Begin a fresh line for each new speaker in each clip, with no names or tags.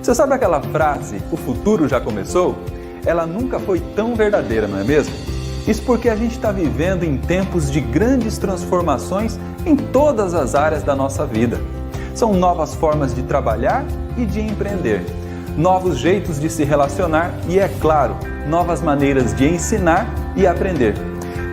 Você sabe aquela frase, o futuro já começou? Ela nunca foi tão verdadeira, não é mesmo? Isso porque a gente está vivendo em tempos de grandes transformações em todas as áreas da nossa vida. São novas formas de trabalhar e de empreender, novos jeitos de se relacionar e, é claro, novas maneiras de ensinar e aprender.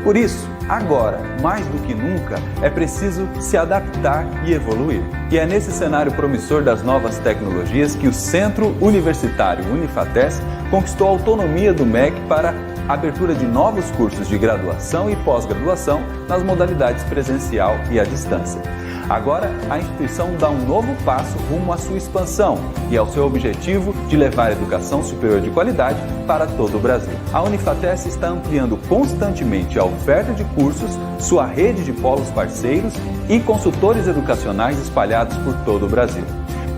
Por isso, agora, mais do que nunca, é preciso se adaptar e evoluir. E é nesse cenário promissor das novas tecnologias que o Centro Universitário Unifates conquistou a autonomia do MEC para a abertura de novos cursos de graduação e pós-graduação nas modalidades presencial e à distância. Agora, a instituição dá um novo passo rumo à sua expansão e ao seu objetivo de levar a educação superior de qualidade para todo o Brasil. A Unifates está ampliando constantemente a oferta de cursos, sua rede de polos parceiros e consultores educacionais espalhados por todo o Brasil.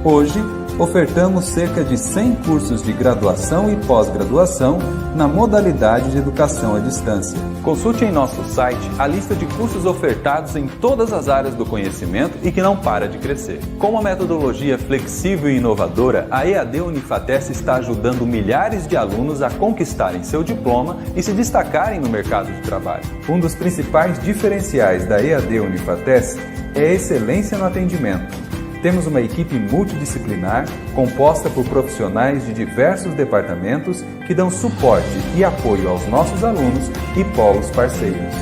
Hoje, ofertamos cerca de 100 cursos de graduação e pós-graduação na modalidade de educação à distância. Consulte em nosso site a lista de cursos ofertados em todas as áreas do conhecimento e que não para de crescer. Com uma metodologia flexível e inovadora, a EAD Unifates está ajudando milhares de alunos a conquistarem seu diploma e se destacarem no mercado de trabalho. Um dos principais diferenciais da EAD Unifates é a excelência no atendimento. Temos uma equipe multidisciplinar composta por profissionais de diversos departamentos que dão suporte e apoio aos nossos alunos e polos parceiros.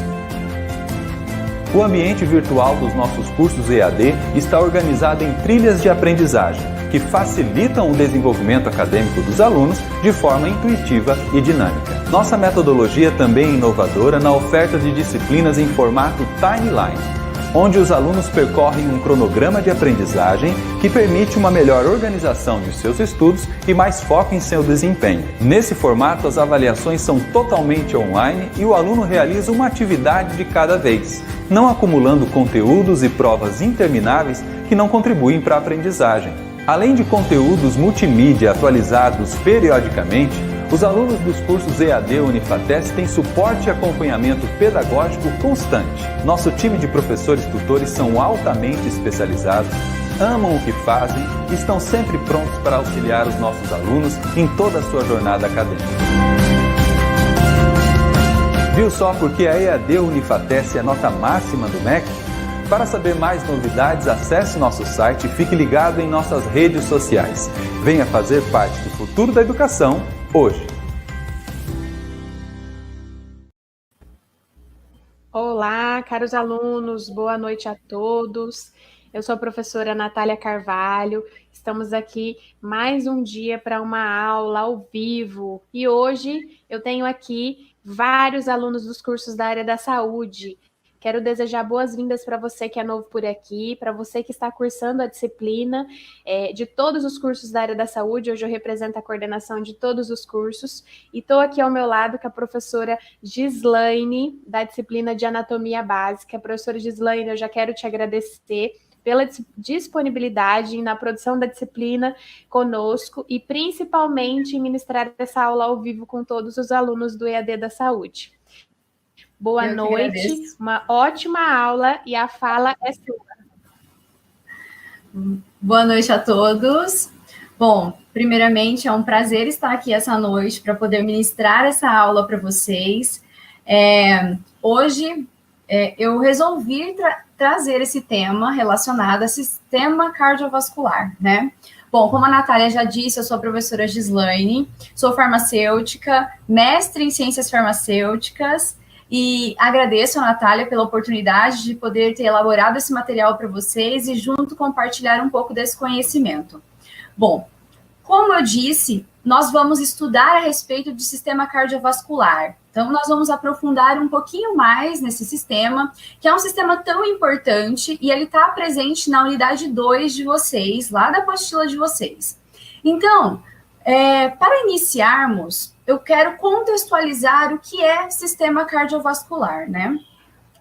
O ambiente virtual dos nossos cursos EAD está organizado em trilhas de aprendizagem que facilitam o desenvolvimento acadêmico dos alunos de forma intuitiva e dinâmica. Nossa metodologia também é inovadora na oferta de disciplinas em formato timeline, onde os alunos percorrem um cronograma de aprendizagem que permite uma melhor organização de seus estudos e mais foco em seu desempenho. Nesse formato, as avaliações são totalmente online e o aluno realiza uma atividade de cada vez, não acumulando conteúdos e provas intermináveis que não contribuem para a aprendizagem. Além de conteúdos multimídia atualizados periodicamente, os alunos dos cursos EAD Unifates têm suporte e acompanhamento pedagógico constante. Nosso time de professores tutores são altamente especializados, amam o que fazem e estão sempre prontos para auxiliar os nossos alunos em toda a sua jornada acadêmica. Viu só porque a EAD Unifates é nota máxima do MEC? Para saber mais novidades, acesse nosso site e fique ligado em nossas redes sociais. Venha fazer parte do futuro da educação hoje.
Olá, caros alunos, boa noite a todos. Eu sou a professora Natália Carvalho. Estamos aqui mais um dia para uma aula ao vivo. E hoje eu tenho aqui vários alunos dos cursos da área da saúde. Quero desejar boas-vindas para você que é novo por aqui, para você que está cursando a disciplina de todos os cursos da área da saúde. Hoje eu represento a coordenação de todos os cursos e estou aqui ao meu lado com a professora Gislaine, da disciplina de Anatomia Básica. Professora Gislaine, eu já quero te agradecer pela disponibilidade na produção da disciplina conosco e principalmente em ministrar essa aula ao vivo com todos os alunos do EAD da Saúde. Boa noite, uma ótima aula e a fala é sua.
Boa noite a todos. Bom, primeiramente é um prazer estar aqui essa noite para poder ministrar essa aula para vocês. Hoje eu resolvi trazer esse tema relacionado a sistema cardiovascular, né? Bom, como a Natália já disse, eu sou a professora Gislaine, sou farmacêutica, mestre em ciências farmacêuticas, e agradeço a Natália pela oportunidade de poder ter elaborado esse material para vocês e junto compartilhar um pouco desse conhecimento. Bom, como eu disse, nós vamos estudar a respeito do sistema cardiovascular. Então, nós vamos aprofundar um pouquinho mais nesse sistema, que é um sistema tão importante e ele está presente na unidade 2 de vocês, lá da apostila de vocês. Então, para iniciarmos, eu quero contextualizar o que é sistema cardiovascular, né?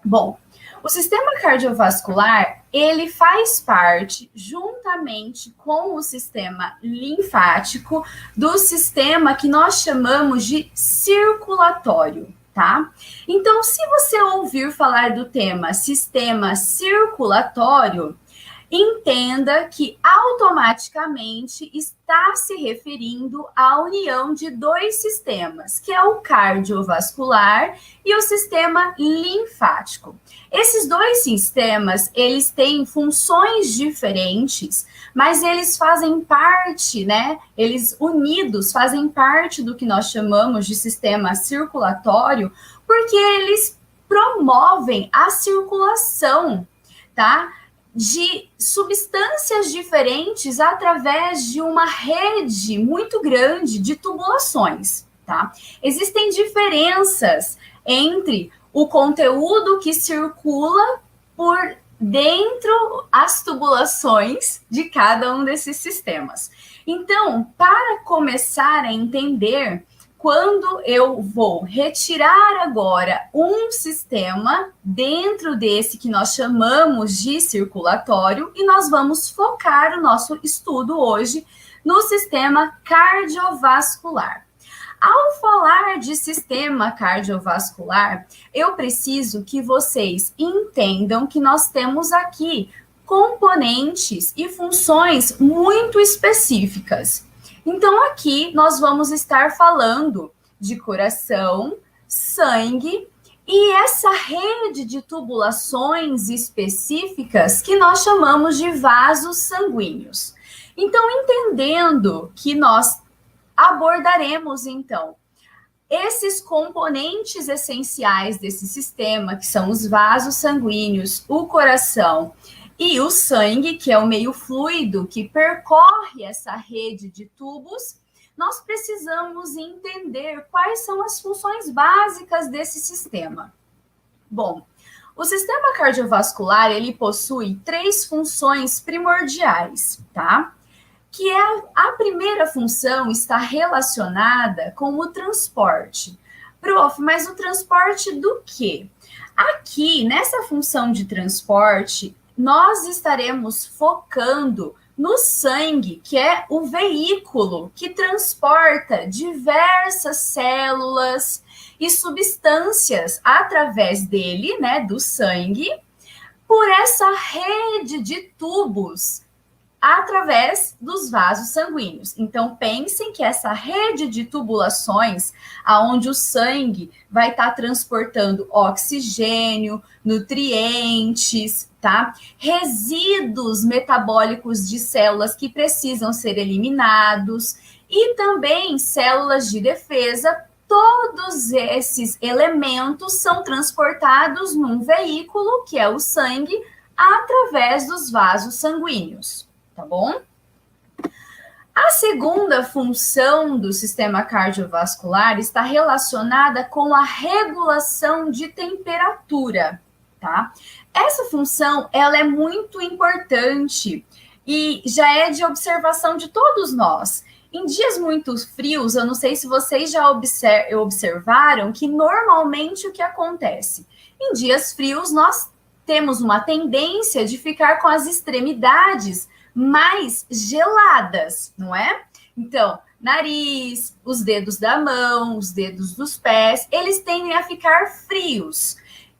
Bom, o sistema cardiovascular, ele faz parte, juntamente com o sistema linfático, do sistema que nós chamamos de circulatório, tá? Então, se você ouvir falar do tema sistema circulatório, entenda que automaticamente está se referindo à união de dois sistemas, que é o cardiovascular e o sistema linfático. Esses dois sistemas, eles têm funções diferentes, mas eles fazem parte, né? Eles unidos fazem parte do que nós chamamos de sistema circulatório, porque eles promovem a circulação, tá? De substâncias diferentes através de uma rede muito grande de tubulações, tá? Existem diferenças entre o conteúdo que circula por dentro as tubulações de cada um desses sistemas. Então, para começar a entender, quando eu vou retirar agora um sistema dentro desse que nós chamamos de circulatório, e nós vamos focar o nosso estudo hoje no sistema cardiovascular. Ao falar de sistema cardiovascular, eu preciso que vocês entendam que nós temos aqui componentes e funções muito específicas. Então, aqui nós vamos estar falando de coração, sangue e essa rede de tubulações específicas que nós chamamos de vasos sanguíneos. Então, entendendo que nós abordaremos, então, esses componentes essenciais desse sistema, que são os vasos sanguíneos, o coração e o sangue, que é o meio fluido que percorre essa rede de tubos, nós precisamos entender quais são as funções básicas desse sistema. Bom, o sistema cardiovascular, ele possui 3 funções primordiais, tá? Que a primeira função está relacionada com o transporte. Prof, mas o transporte do quê? Aqui, nessa função de transporte, nós estaremos focando no sangue, que é o veículo que transporta diversas células e substâncias através dele, né, do sangue, por essa rede de tubos através dos vasos sanguíneos. Então, pensem que essa rede de tubulações, aonde o sangue vai estar transportando oxigênio, nutrientes, tá? Resíduos metabólicos de células que precisam ser eliminados e também células de defesa. Todos esses elementos são transportados num veículo, que é o sangue, através dos vasos sanguíneos. Tá bom? A segunda função do sistema cardiovascular está relacionada com a regulação de temperatura, tá? Essa função, ela é muito importante e já é de observação de todos nós. Em dias muito frios, eu não sei se vocês já observaram que normalmente o que acontece? Em dias frios, nós temos uma tendência de ficar com as extremidades mais geladas, não é? Então, nariz, os dedos da mão, os dedos dos pés, eles tendem a ficar frios.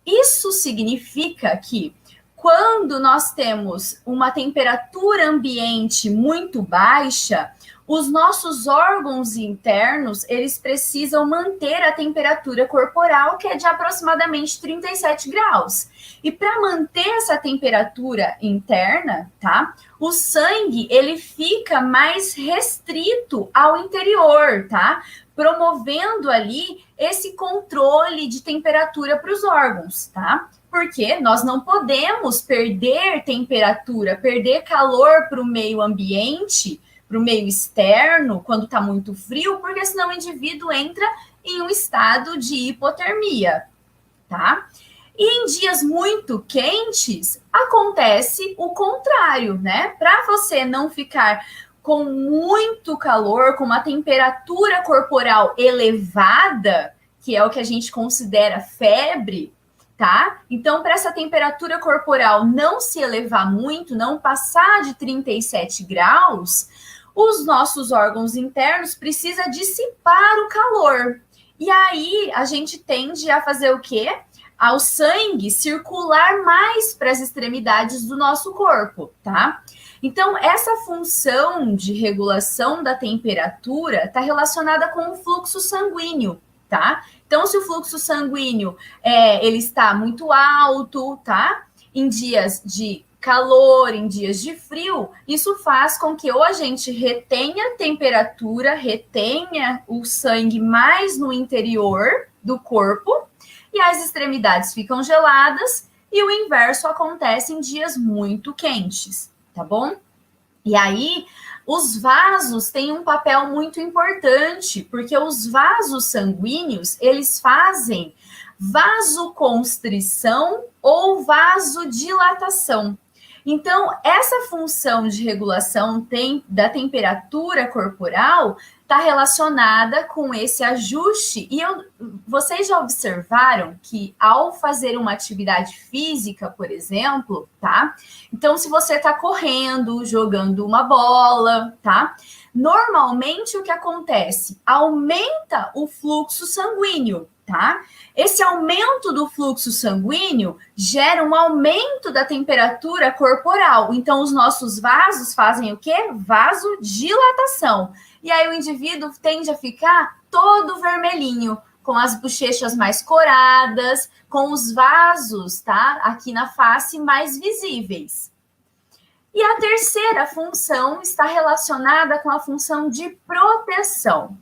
Isso significa que quando nós temos uma temperatura ambiente muito baixa, os nossos órgãos internos, eles precisam manter a temperatura corporal, que é de aproximadamente 37 graus. E para manter essa temperatura interna, tá? O sangue, ele fica mais restrito ao interior, tá? Promovendo ali esse controle de temperatura para os órgãos, tá? Porque nós não podemos perder temperatura, perder calor para o meio ambiente, para o meio externo, quando está muito frio, porque senão o indivíduo entra em um estado de hipotermia, tá? E em dias muito quentes, acontece o contrário, né? Para você não ficar com muito calor, com uma temperatura corporal elevada, que é o que a gente considera febre, tá? Então, para essa temperatura corporal não se elevar muito, não passar de 37 graus, os nossos órgãos internos precisam dissipar o calor. E aí, a gente tende a fazer o quê? ao sangue circular mais para as extremidades do nosso corpo, tá? Então, essa função de regulação da temperatura está relacionada com o fluxo sanguíneo, tá? Então, se o fluxo sanguíneo ele está muito alto, tá? Em dias de calor, em dias de frio, isso faz com que ou a gente retenha a temperatura, retenha o sangue mais no interior do corpo, e as extremidades ficam geladas, e o inverso acontece em dias muito quentes, tá bom? E aí, os vasos têm um papel muito importante, porque os vasos sanguíneos, eles fazem vasoconstrição ou vasodilatação. Então, essa função de regulação da temperatura corporal está relacionada com esse ajuste. E vocês já observaram que ao fazer uma atividade física, por exemplo, tá? Então, se você está correndo, jogando uma bola, tá? Normalmente, o que acontece? Aumenta o fluxo sanguíneo, tá? Esse aumento do fluxo sanguíneo gera um aumento da temperatura corporal. Então, os nossos vasos fazem o quê? Vasodilatação. E aí o indivíduo tende a ficar todo vermelhinho, com as bochechas mais coradas, com os vasos, tá? Aqui na face mais visíveis. E a terceira função está relacionada com a função de proteção.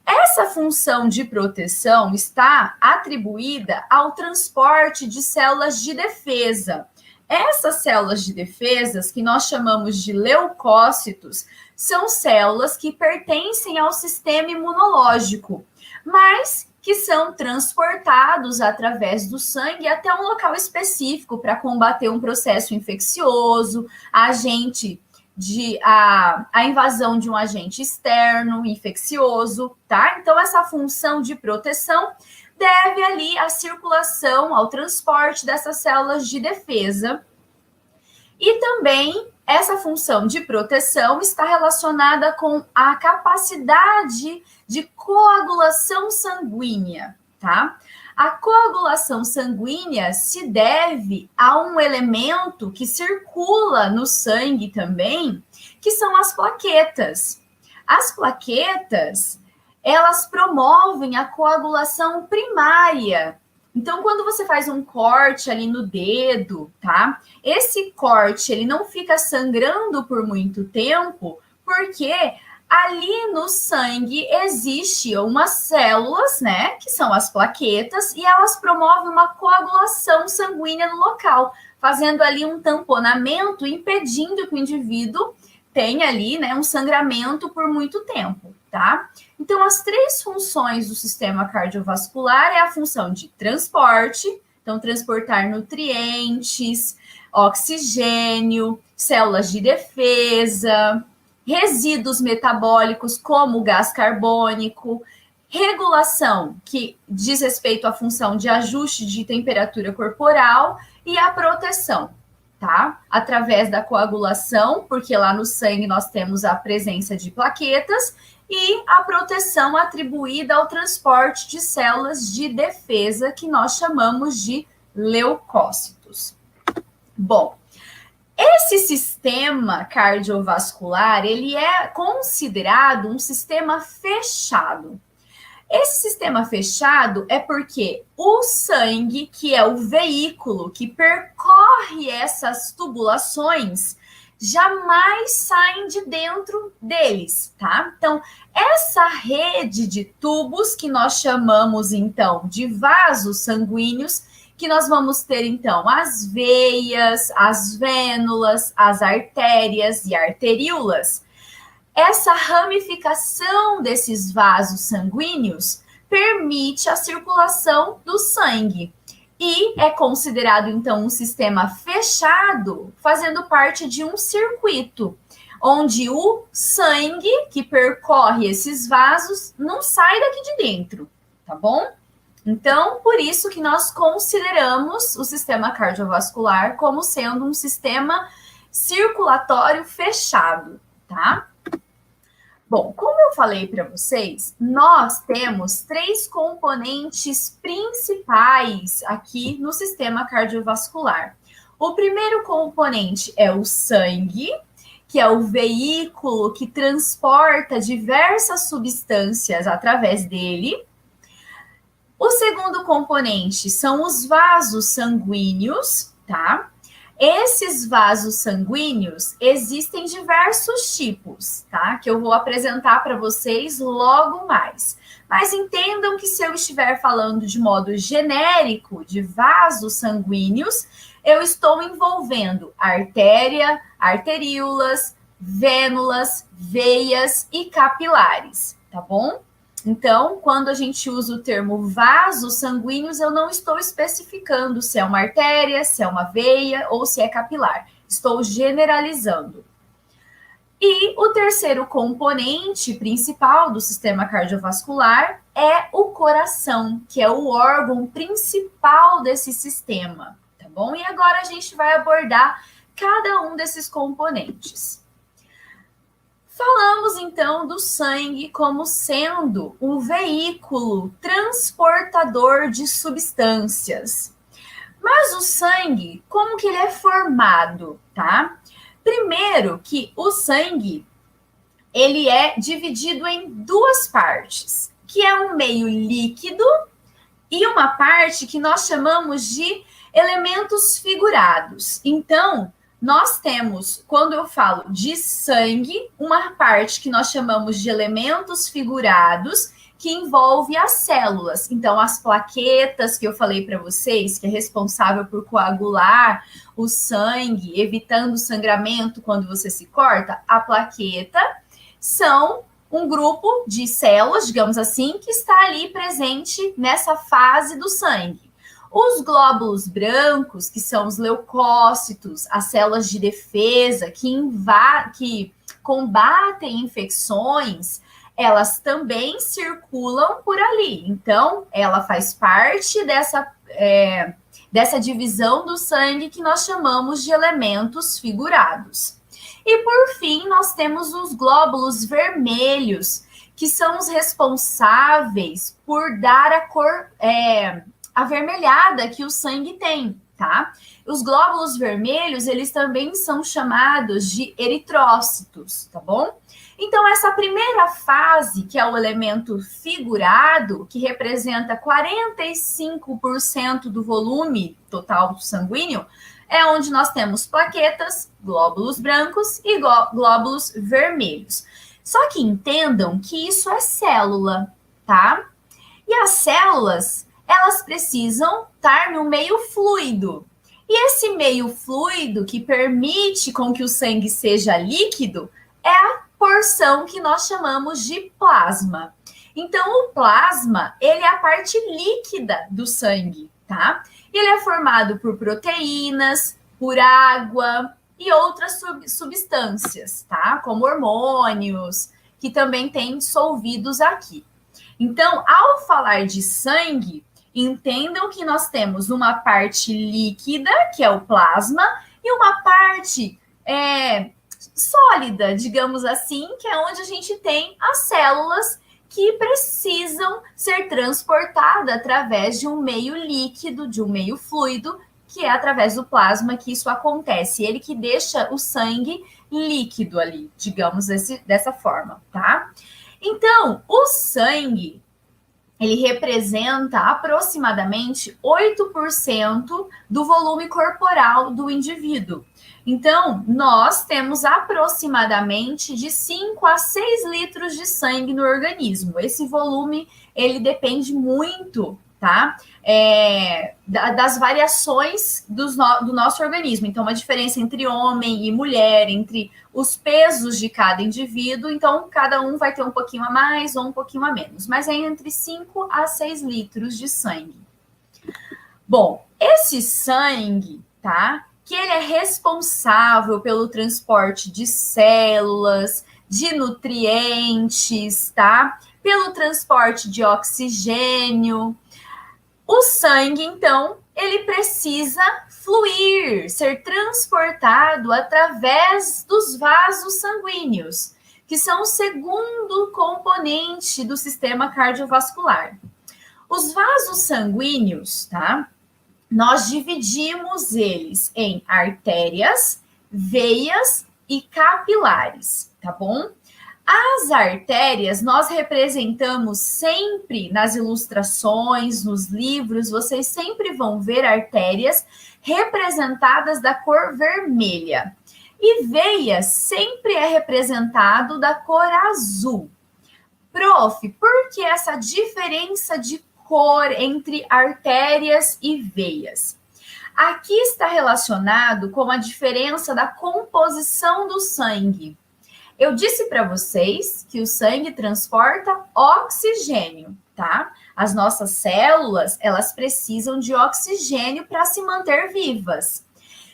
Essa função de proteção está atribuída ao transporte de células de defesa. Essas células de defesa, que nós chamamos de leucócitos, são células que pertencem ao sistema imunológico, mas que são transportados através do sangue até um local específico para combater um processo infeccioso, a invasão de um agente externo, infeccioso, tá? Então, essa função de proteção deve ali à circulação, ao transporte dessas células de defesa. E também essa função de proteção está relacionada com a capacidade de coagulação sanguínea, tá? A coagulação sanguínea se deve a um elemento que circula no sangue também, que são as plaquetas. As plaquetas, elas promovem a coagulação primária. Então, quando você faz um corte ali no dedo, tá? Esse corte, ele não fica sangrando por muito tempo, porque ali no sangue existem umas células, né, que são as plaquetas, e elas promovem uma coagulação sanguínea no local, fazendo ali um tamponamento, impedindo que o indivíduo tenha ali, né, um sangramento por muito tempo, tá? Então, as três funções do sistema cardiovascular é a função de transporte, então transportar nutrientes, oxigênio, células de defesa, resíduos metabólicos, como o gás carbônico, regulação, que diz respeito à função de ajuste de temperatura corporal, e a proteção, tá? Através da coagulação, porque lá no sangue nós temos a presença de plaquetas, e a proteção atribuída ao transporte de células de defesa, que nós chamamos de leucócitos. Bom, esse sistema cardiovascular, ele é considerado um sistema fechado. Esse sistema fechado é porque o sangue, que é o veículo que percorre essas tubulações, jamais saem de dentro deles, tá? Então, essa rede de tubos, que nós chamamos, então, de vasos sanguíneos, que nós vamos ter, então, as veias, as vênulas, as artérias e arteríolas. Essa ramificação desses vasos sanguíneos permite a circulação do sangue e é considerado, então, um sistema fechado, fazendo parte de um circuito, onde o sangue que percorre esses vasos não sai daqui de dentro, tá bom? Então, por isso que nós consideramos o sistema cardiovascular como sendo um sistema circulatório fechado, tá? Bom, como eu falei para vocês, nós temos 3 componentes principais aqui no sistema cardiovascular. O primeiro componente é o sangue, que é o veículo que transporta diversas substâncias através dele. O segundo componente são os vasos sanguíneos, tá? Esses vasos sanguíneos existem diversos tipos, tá? Que eu vou apresentar para vocês logo mais. Mas entendam que se eu estiver falando de modo genérico de vasos sanguíneos, eu estou envolvendo artéria, arteríolas, vênulas, veias e capilares, tá bom? Então, quando a gente usa o termo vasos sanguíneos, eu não estou especificando se é uma artéria, se é uma veia ou se é capilar. Estou generalizando. E o terceiro componente principal do sistema cardiovascular é o coração, que é o órgão principal desse sistema, tá bom? E agora a gente vai abordar cada um desses componentes. Falamos, então, do sangue como sendo um veículo transportador de substâncias. Mas o sangue, como que ele é formado, tá? Primeiro que o sangue, ele é dividido em 2 partes, que é um meio líquido e uma parte que nós chamamos de elementos figurados. Então, nós temos, quando eu falo de sangue, uma parte que nós chamamos de elementos figurados, que envolve as células. Então, as plaquetas que eu falei para vocês, que é responsável por coagular o sangue, evitando o sangramento quando você se corta, a plaqueta são um grupo de células, digamos assim, que está ali presente nessa fase do sangue. Os glóbulos brancos, que são os leucócitos, as células de defesa que combatem infecções, elas também circulam por ali. Então, ela faz parte dessa divisão do sangue que nós chamamos de elementos figurados. E, por fim, nós temos os glóbulos vermelhos, que são os responsáveis por dar a cor avermelhada que o sangue tem, tá? Os glóbulos vermelhos, eles também são chamados de eritrócitos, tá bom? Então, essa primeira fase, que é o elemento figurado, que representa 45% do volume total sanguíneo, é onde nós temos plaquetas, glóbulos brancos e glóbulos vermelhos. Só que entendam que isso é célula, tá? E as células, elas precisam estar no meio fluido. E esse meio fluido que permite com que o sangue seja líquido é a porção que nós chamamos de plasma. Então, o plasma, ele é a parte líquida do sangue, tá? Ele é formado por proteínas, por água e outras substâncias, tá? Como hormônios, que também tem dissolvidos aqui. Então, ao falar de sangue, entendam que nós temos uma parte líquida, que é o plasma, e uma parte sólida, digamos assim, que é onde a gente tem as células que precisam ser transportadas através de um meio líquido, de um meio fluido, que é através do plasma que isso acontece. Ele que deixa o sangue líquido ali, digamos dessa forma, tá? Então, o sangue, ele representa aproximadamente 8% do volume corporal do indivíduo. Então, nós temos aproximadamente de 5 a 6 litros de sangue no organismo. Esse volume, ele depende muito, tá? Das variações do nosso organismo. Então, uma diferença entre homem e mulher, entre os pesos de cada indivíduo. Então, cada um vai ter um pouquinho a mais ou um pouquinho a menos. Mas é entre 5 a 6 litros de sangue. Bom, esse sangue, tá? Que ele é responsável pelo transporte de células, de nutrientes, tá? Pelo transporte de oxigênio. O sangue, então, ele precisa fluir, ser transportado através dos vasos sanguíneos, que são o segundo componente do sistema cardiovascular. Os vasos sanguíneos, tá? Nós dividimos eles em artérias, veias e capilares, tá bom? As artérias nós representamos sempre nas ilustrações, nos livros, vocês sempre vão ver artérias representadas da cor vermelha. E veias sempre é representado da cor azul. Prof, por que essa diferença de cor entre artérias e veias? Aqui está relacionado com a diferença da composição do sangue. Eu disse para vocês que o sangue transporta oxigênio, tá? As nossas células, elas precisam de oxigênio para se manter vivas.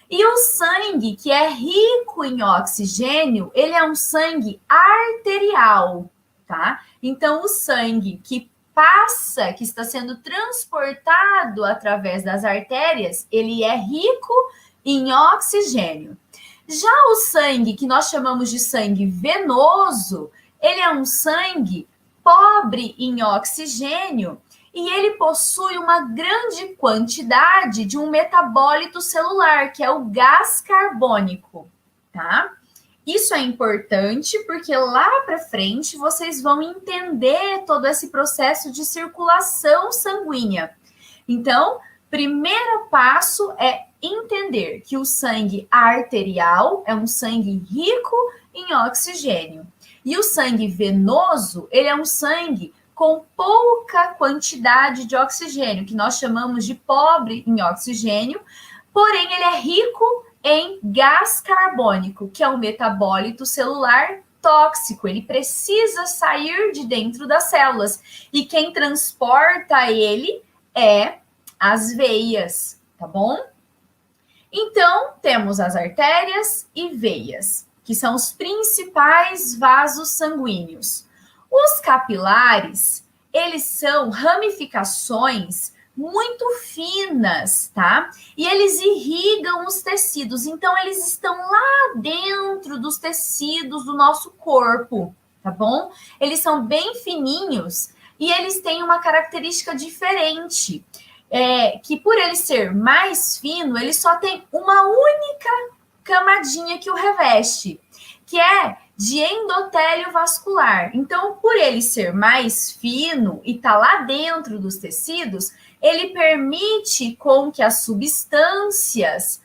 E o sangue, que é rico em oxigênio, ele é um sangue arterial, tá? Então, o sangue que passa, que está sendo transportado através das artérias, ele é rico em oxigênio. Já o sangue, que nós chamamos de sangue venoso, ele é um sangue pobre em oxigênio e ele possui uma grande quantidade de um metabólito celular, que é o gás carbônico, tá? Isso é importante porque lá para frente vocês vão entender todo esse processo de circulação sanguínea. Então, primeiro passo é entender que o sangue arterial é um sangue rico em oxigênio. E o sangue venoso, ele é um sangue com pouca quantidade de oxigênio, que nós chamamos de pobre em oxigênio, porém ele é rico em gás carbônico, que é um metabólito celular tóxico. Ele precisa sair de dentro das células. E quem transporta ele é as veias, tá bom? Então, temos as artérias e veias, que são os principais vasos sanguíneos. Os capilares, eles são ramificações muito finas, tá? E eles irrigam os tecidos, então eles estão lá dentro dos tecidos do nosso corpo, tá bom? Eles são bem fininhos e eles têm uma característica diferente. Que por ele ser mais fino, ele só tem uma única camadinha que o reveste, que é de endotélio vascular. Então, por ele ser mais fino e tá lá dentro dos tecidos, ele permite com que as substâncias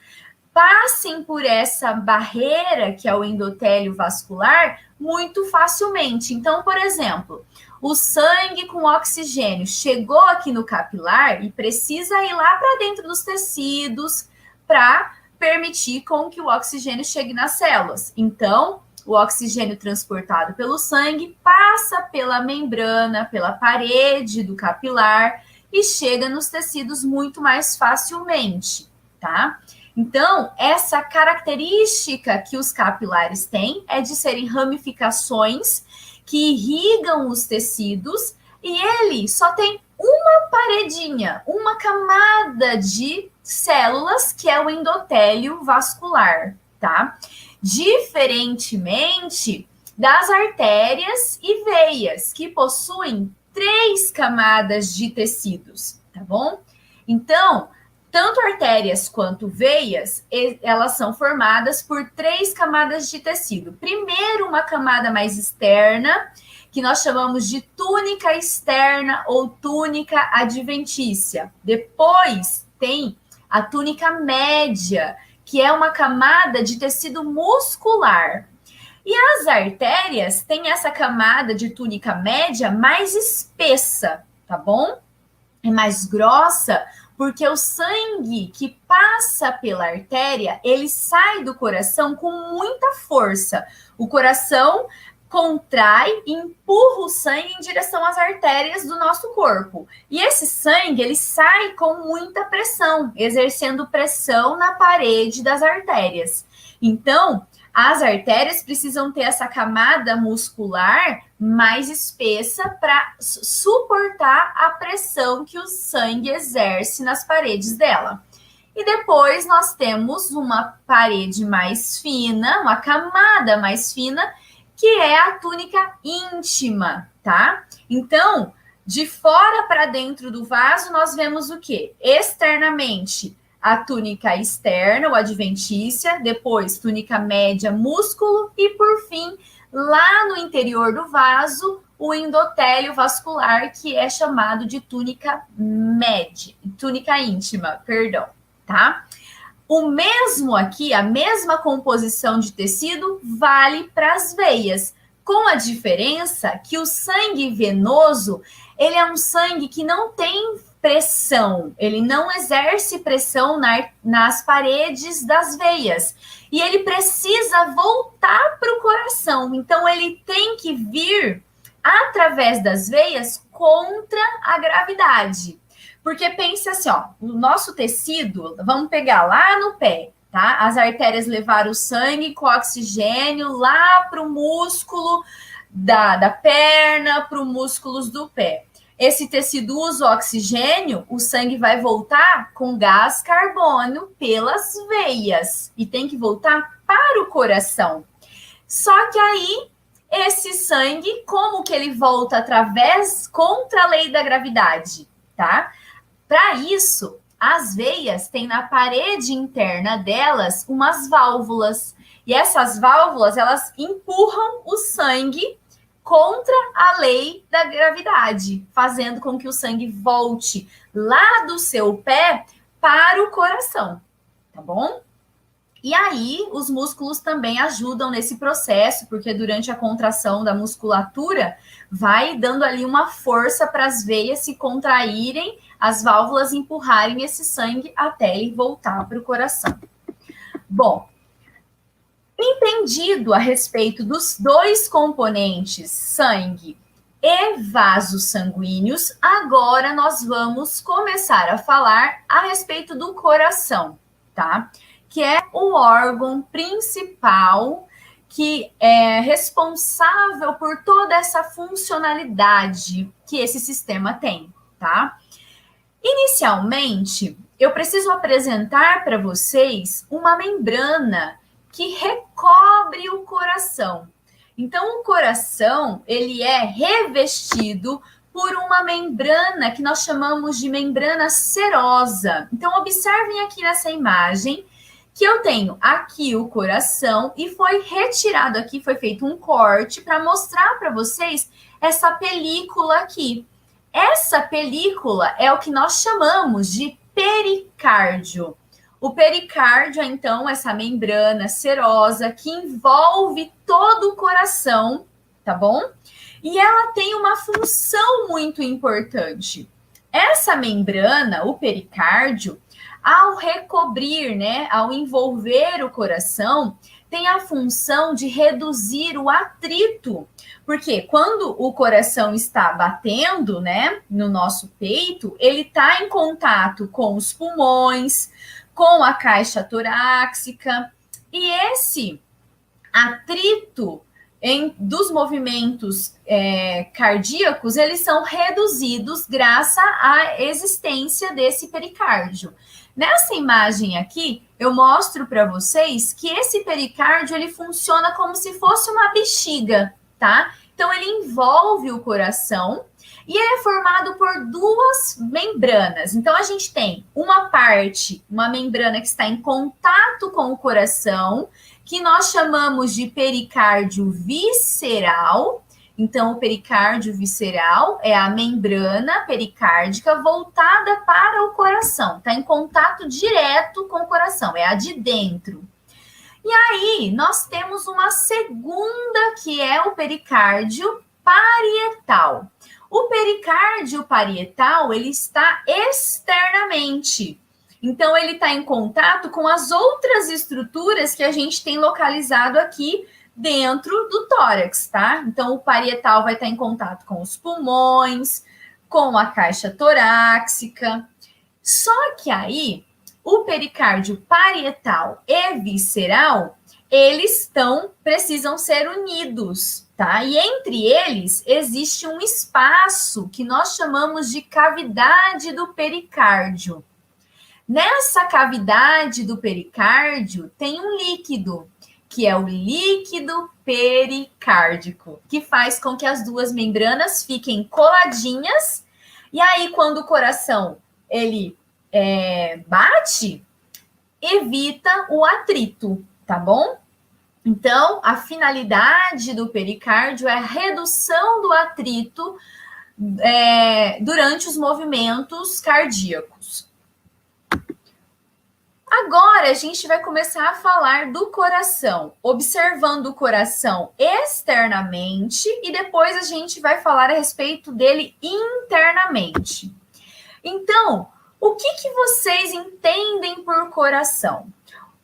passem por essa barreira, que é o endotélio vascular, muito facilmente. Então, por exemplo, o sangue com oxigênio chegou aqui no capilar e precisa ir lá para dentro dos tecidos para permitir com que o oxigênio chegue nas células. Então, o oxigênio transportado pelo sangue passa pela membrana, pela parede do capilar e chega nos tecidos muito mais facilmente, tá? Então, essa característica que os capilares têm é de serem ramificações que irrigam os tecidos e ele só tem uma paredinha, uma camada de células, que é o endotélio vascular, tá? Diferentemente das artérias e veias, que possuem 3 camadas de tecidos, tá bom? Então, tanto artérias quanto veias, elas são formadas por 3 camadas de tecido. Primeiro, uma camada mais externa, que nós chamamos de túnica externa ou túnica adventícia. Depois, tem a túnica média, que é uma camada de tecido muscular. E as artérias têm essa camada de túnica média mais espessa, tá bom? É mais grossa, porque o sangue que passa pela artéria, ele sai do coração com muita força. O coração contrai e empurra o sangue em direção às artérias do nosso corpo. E esse sangue, ele sai com muita pressão, exercendo pressão na parede das artérias. Então, as artérias precisam ter essa camada muscular mais espessa para suportar a pressão que o sangue exerce nas paredes dela. E depois nós temos uma parede mais fina, uma camada mais fina, que é a túnica íntima, tá? Então, de fora para dentro do vaso, nós vemos o quê? Externamente, a túnica externa, o adventícia, depois túnica média, músculo, e por fim, lá no interior do vaso, o endotélio vascular, que é chamado de túnica média, túnica íntima, perdão, tá? O mesmo aqui, a mesma composição de tecido, vale para as veias, com a diferença que o sangue venoso, ele é um sangue que não tem pressão, ele não exerce pressão nas paredes das veias, e ele precisa voltar para o coração, então ele tem que vir através das veias contra a gravidade. Porque pense assim, ó, o nosso tecido, vamos pegar lá no pé, tá? As artérias levaram o sangue com oxigênio lá para o músculo da perna, para os músculos do pé. Esse tecido usa o oxigênio, o sangue vai voltar com gás carbônio pelas veias e tem que voltar para o coração. Só que aí, esse sangue, como que ele volta através contra a lei da gravidade, tá? Para isso, as veias têm na parede interna delas umas válvulas. E essas válvulas, elas empurram o sangue contra a lei da gravidade, fazendo com que o sangue volte lá do seu pé para o coração, tá bom? E aí, os músculos também ajudam nesse processo, porque durante a contração da musculatura, vai dando ali uma força para as veias se contraírem, as válvulas empurrarem esse sangue até ele voltar para o coração. Bom, entendido a respeito dos dois componentes, sangue e vasos sanguíneos, agora nós vamos começar a falar a respeito do coração, tá? Que é o órgão principal que é responsável por toda essa funcionalidade que esse sistema tem, tá? Inicialmente, eu preciso apresentar para vocês uma membrana que recobre o coração. Então, o coração, ele é revestido por uma membrana que nós chamamos de membrana serosa. Então, observem aqui nessa imagem que eu tenho aqui o coração e foi retirado aqui, foi feito um corte para mostrar para vocês essa película aqui. Essa película é o que nós chamamos de pericárdio. O pericárdio é, então, essa membrana serosa que envolve todo o coração, tá bom? E ela tem uma função muito importante. Essa membrana, o pericárdio, ao recobrir, né, ao envolver o coração, tem a função de reduzir o atrito. Porque quando o coração está batendo, né, no nosso peito, ele está em contato com os pulmões, com a caixa torácica, e esse atrito dos movimentos cardíacos, eles são reduzidos graças à existência desse pericárdio. Nessa imagem aqui, eu mostro para vocês que esse pericárdio, ele funciona como se fosse uma bexiga, tá? Então, ele envolve o coração e ele é formado por duas membranas. Então, a gente tem uma parte, uma membrana que está em contato com o coração, que nós chamamos de pericárdio visceral. Então, o pericárdio visceral é a membrana pericárdica voltada para o coração. Está em contato direto com o coração, é a de dentro. E aí, nós temos uma segunda, que é o pericárdio parietal. O pericárdio parietal, ele está externamente. Então, ele está em contato com as outras estruturas que a gente tem localizado aqui dentro do tórax, tá? Então, o parietal vai estar em contato com os pulmões, com a caixa torácica. Só que aí, o pericárdio parietal e visceral, eles precisam ser unidos, tá? E entre eles existe um espaço que nós chamamos de cavidade do pericárdio. Nessa cavidade do pericárdio tem um líquido, que é o líquido pericárdico, que faz com que as duas membranas fiquem coladinhas. E aí, quando o coração ele bate, evita o atrito, tá bom? Então, a finalidade do pericárdio é a redução do atrito durante os movimentos cardíacos. Agora, a gente vai começar a falar do coração, observando o coração externamente e depois a gente vai falar a respeito dele internamente. Então, o que vocês entendem por coração?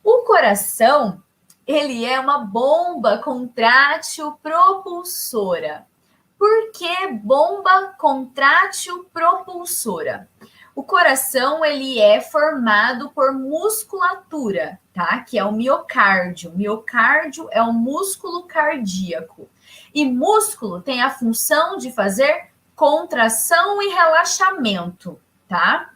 O coração, ele é uma bomba contrátil propulsora. Por que bomba contrátil propulsora? O coração, ele é formado por musculatura, tá? Que é o miocárdio. O miocárdio é o músculo cardíaco. E músculo tem a função de fazer contração e relaxamento, tá?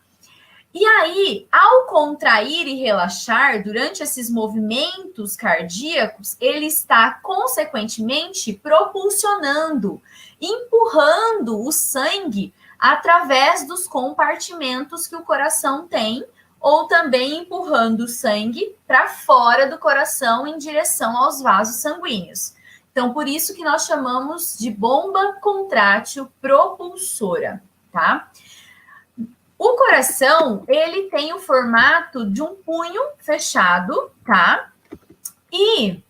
E aí, ao contrair e relaxar durante esses movimentos cardíacos, ele está, consequentemente, propulsionando, empurrando o sangue através dos compartimentos que o coração tem, ou também empurrando o sangue para fora do coração em direção aos vasos sanguíneos. Então, por isso que nós chamamos de bomba contrátil propulsora, tá? O coração, ele tem o formato de um punho fechado, tá? E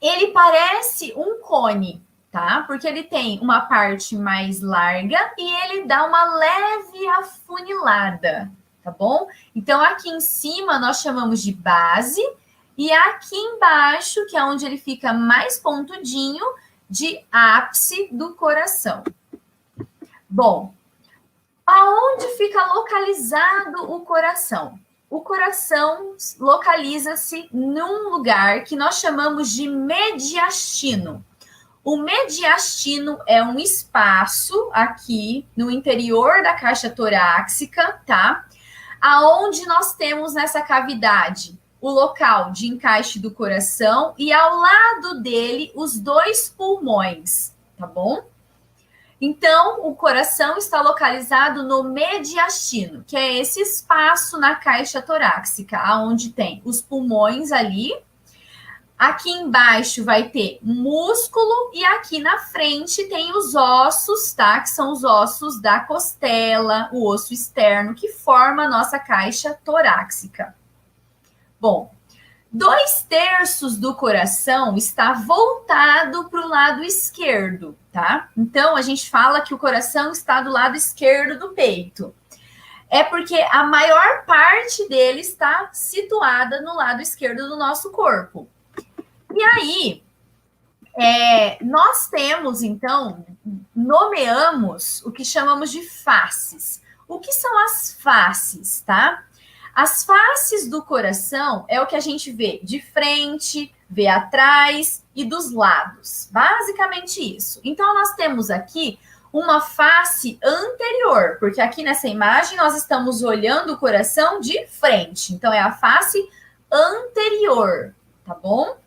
ele parece um cone, tá? Porque ele tem uma parte mais larga e ele dá uma leve afunilada, tá bom? Então, aqui em cima nós chamamos de base e aqui embaixo, que é onde ele fica mais pontudinho, de ápice do coração. Bom, aonde fica localizado o coração? O coração localiza-se num lugar que nós chamamos de mediastino. O mediastino é um espaço aqui no interior da caixa torácica, tá? Aonde nós temos nessa cavidade o local de encaixe do coração e ao lado dele os dois pulmões, tá bom? Então, o coração está localizado no mediastino, que é esse espaço na caixa torácica, onde tem os pulmões ali. Aqui embaixo vai ter músculo e aqui na frente tem os ossos, tá? Que são os ossos da costela, o osso externo, que forma a nossa caixa torácica. Bom, 2/3 do coração está voltado para o lado esquerdo, tá? Então, a gente fala que o coração está do lado esquerdo do peito. É porque a maior parte dele está situada no lado esquerdo do nosso corpo. E aí, nós temos, então, nomeamos o que chamamos de faces. O que são as faces, tá? As faces do coração é o que a gente vê de frente, vê atrás e dos lados. Basicamente isso. Então, nós temos aqui uma face anterior, porque aqui nessa imagem nós estamos olhando o coração de frente. Então, é a face anterior, tá bom?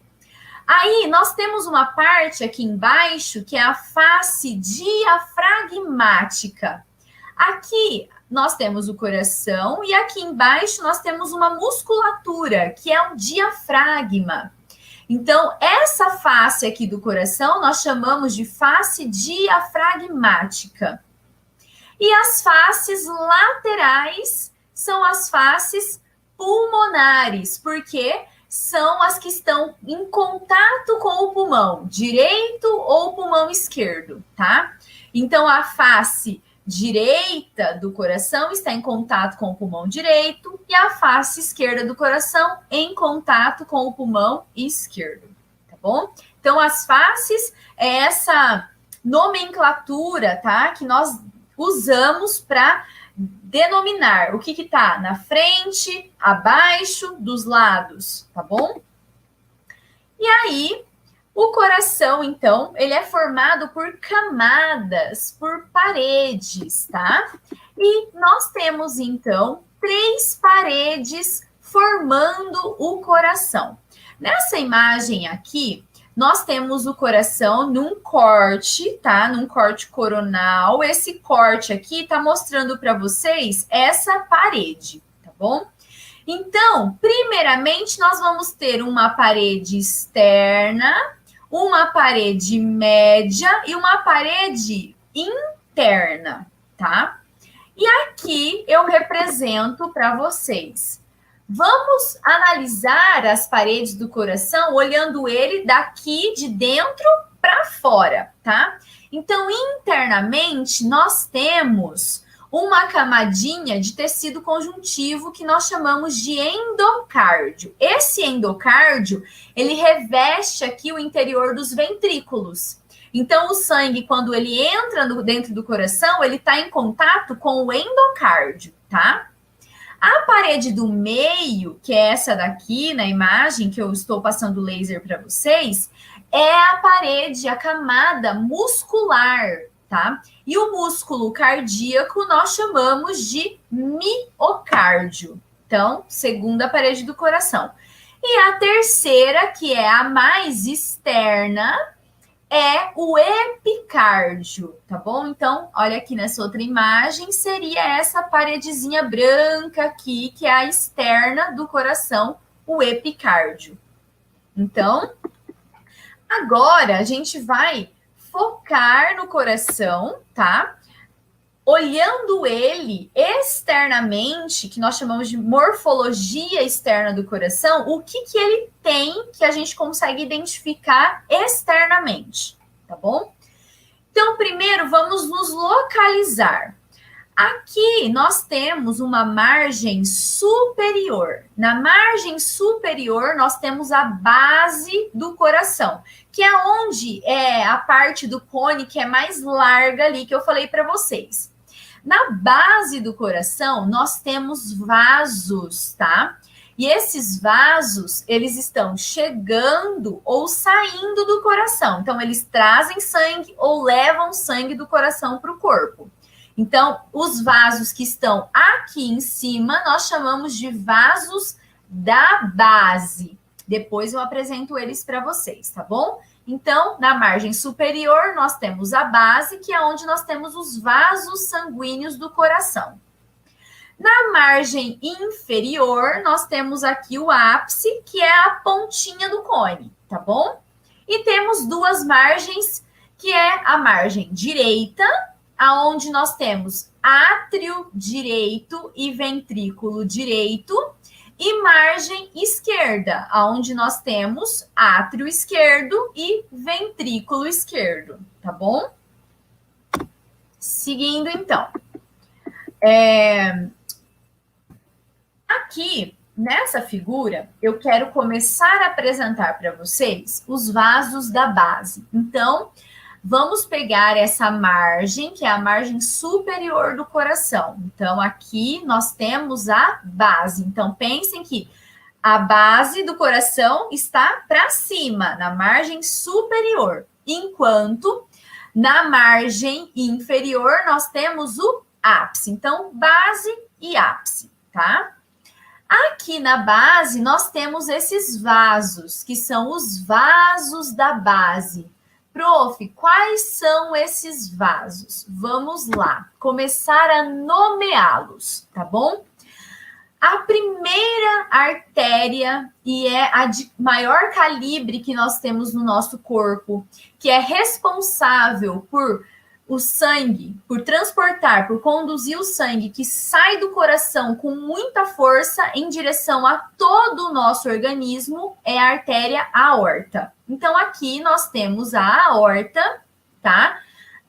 Aí, nós temos uma parte aqui embaixo que é a face diafragmática. Aqui nós temos o coração e aqui embaixo nós temos uma musculatura, que é o diafragma. Então, essa face aqui do coração nós chamamos de face diafragmática. E as faces laterais são as faces pulmonares, porque são as que estão em contato com o pulmão direito ou pulmão esquerdo, tá? Então, a face direita do coração está em contato com o pulmão direito e a face esquerda do coração em contato com o pulmão esquerdo, tá bom? Então, as faces é essa nomenclatura, tá? Que nós usamos para denominar o que está na frente, abaixo, dos lados, tá bom? E aí, o coração, então, ele é formado por camadas, por paredes, tá? E nós temos, então, 3 paredes formando o coração. Nessa imagem aqui, nós temos o coração num corte, tá? Num corte coronal. Esse corte aqui tá mostrando para vocês essa parede, tá bom? Então, primeiramente, nós vamos ter uma parede externa, uma parede média e uma parede interna, tá? E aqui eu represento para vocês. Vamos analisar as paredes do coração olhando ele daqui de dentro para fora, tá? Então, internamente, nós temos uma camadinha de tecido conjuntivo que nós chamamos de endocárdio. Esse endocárdio, ele reveste aqui o interior dos ventrículos. Então, o sangue, quando ele entra dentro do coração, ele está em contato com o endocárdio, tá? A parede do meio, que é essa daqui na imagem, que eu estou passando laser para vocês, é a parede, a camada muscular, tá? E o músculo cardíaco nós chamamos de miocárdio. Então, segunda parede do coração. E a terceira, que é a mais externa, é o epicárdio, tá bom? Então, olha aqui nessa outra imagem, seria essa paredezinha branca aqui, que é a externa do coração, o epicárdio. Então, agora a gente vai focar no coração, tá? Olhando ele externamente, que nós chamamos de morfologia externa do coração, o que ele tem que a gente consegue identificar externamente, tá bom? Então, primeiro, vamos nos localizar. Aqui nós temos uma margem superior. Na margem superior, nós temos a base do coração, que é onde é a parte do cone que é mais larga ali, que eu falei para vocês. Na base do coração, nós temos vasos, tá? E esses vasos, eles estão chegando ou saindo do coração. Então, eles trazem sangue ou levam sangue do coração para o corpo. Então, os vasos que estão aqui em cima, nós chamamos de vasos da base. Depois eu apresento eles para vocês, tá bom? Então, na margem superior, nós temos a base, que é onde nós temos os vasos sanguíneos do coração. Na margem inferior, nós temos aqui o ápice, que é a pontinha do cone, tá bom? E temos duas margens, que é a margem direita, aonde nós temos átrio direito e ventrículo direito, e margem esquerda, aonde nós temos átrio esquerdo e ventrículo esquerdo, tá bom? Seguindo, então. Aqui, nessa figura, eu quero começar a apresentar para vocês os vasos da base. Então, vamos pegar essa margem, que é a margem superior do coração. Então, aqui nós temos a base. Então, pensem que a base do coração está para cima, na margem superior. Enquanto, na margem inferior, nós temos o ápice. Então, base e ápice, tá? Aqui na base, nós temos esses vasos, que são os vasos da base. Prof, quais são esses vasos? Vamos lá, começar a nomeá-los, tá bom? A primeira artéria, e é a de maior calibre que nós temos no nosso corpo, que é responsável por o sangue, por transportar, por conduzir o sangue que sai do coração com muita força em direção a todo o nosso organismo, é a artéria aorta. Então, aqui nós temos a aorta, tá?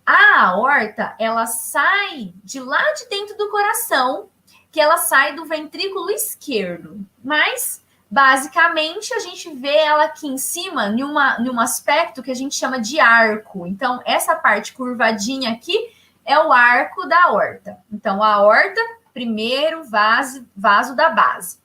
A aorta, ela sai de lá de dentro do coração, que ela sai do ventrículo esquerdo. Mas, basicamente, a gente vê ela aqui em cima, num aspecto que a gente chama de arco. Então, essa parte curvadinha aqui é o arco da aorta. Então, a aorta, primeiro vaso da base.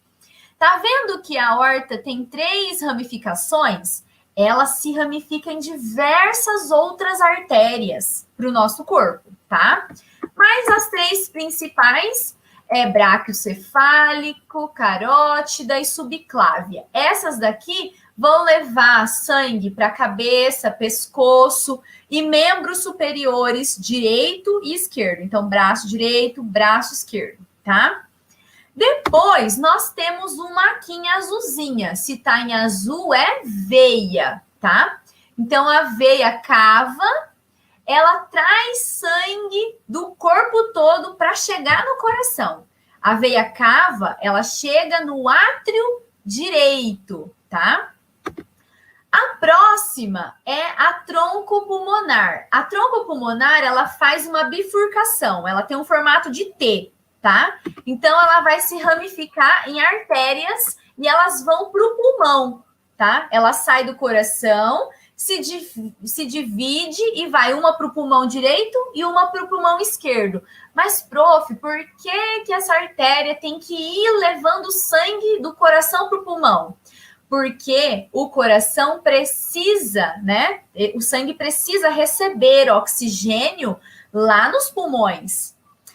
Tá vendo que a aorta tem 3 ramificações? Ela se ramifica em diversas outras artérias para o nosso corpo, tá? Mas as 3 principais é braquiocefálico, carótida e subclávia. Essas daqui vão levar sangue para a cabeça, pescoço e membros superiores direito e esquerdo. Então, braço direito, braço esquerdo, tá? Depois, nós temos uma aqui em azulzinha. Se tá em azul, é veia, tá? Então, a veia cava, ela traz sangue do corpo todo para chegar no coração. A veia cava, ela chega no átrio direito, tá? A próxima é a troncopulmonar. A troncopulmonar, ela faz uma bifurcação, ela tem um formato de T, tá? Então, ela vai se ramificar em artérias e elas vão para o pulmão, tá? Ela sai do coração, se divide e vai uma para o pulmão direito e uma para o pulmão esquerdo. Mas, prof, por que essa artéria tem que ir levando sangue do coração para o pulmão? Porque o coração precisa, né? O sangue precisa receber oxigênio lá nos pulmões.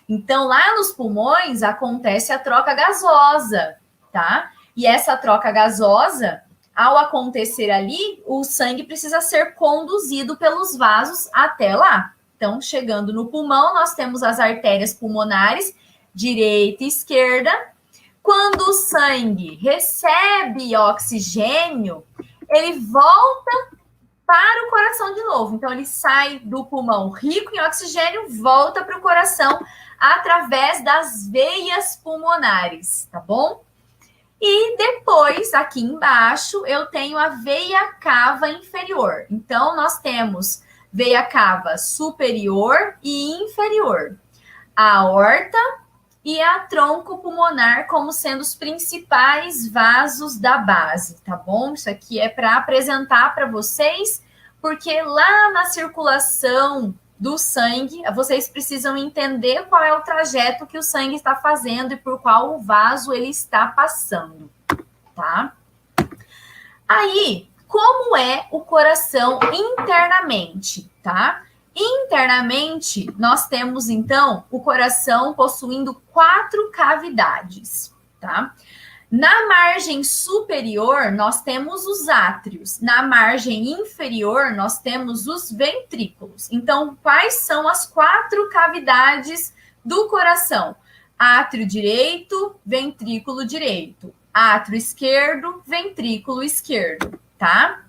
Então, lá nos pulmões acontece a troca gasosa, tá? E essa troca gasosa, ao acontecer ali, o sangue precisa ser conduzido pelos vasos até lá. Então, chegando no pulmão, nós temos as artérias pulmonares, direita e esquerda. Quando o sangue recebe oxigênio, ele volta para o coração de novo. Então, ele sai do pulmão rico em oxigênio, volta para o coração através das veias pulmonares, tá bom? E depois, aqui embaixo, eu tenho a veia cava inferior. Então, nós temos veia cava superior e inferior. A aorta e a troncopulmonar como sendo os principais vasos da base, tá bom? Isso aqui é para apresentar para vocês, porque lá na circulação do sangue, vocês precisam entender qual é o trajeto que o sangue está fazendo e por qual vaso ele está passando, tá? Aí, como é o coração internamente, tá? Internamente, nós temos, então, o coração possuindo 4 cavidades, tá? Na margem superior, nós temos os átrios. Na margem inferior, nós temos os ventrículos. Então, quais são as 4 cavidades do coração? Átrio direito, ventrículo direito. Átrio esquerdo, ventrículo esquerdo, tá?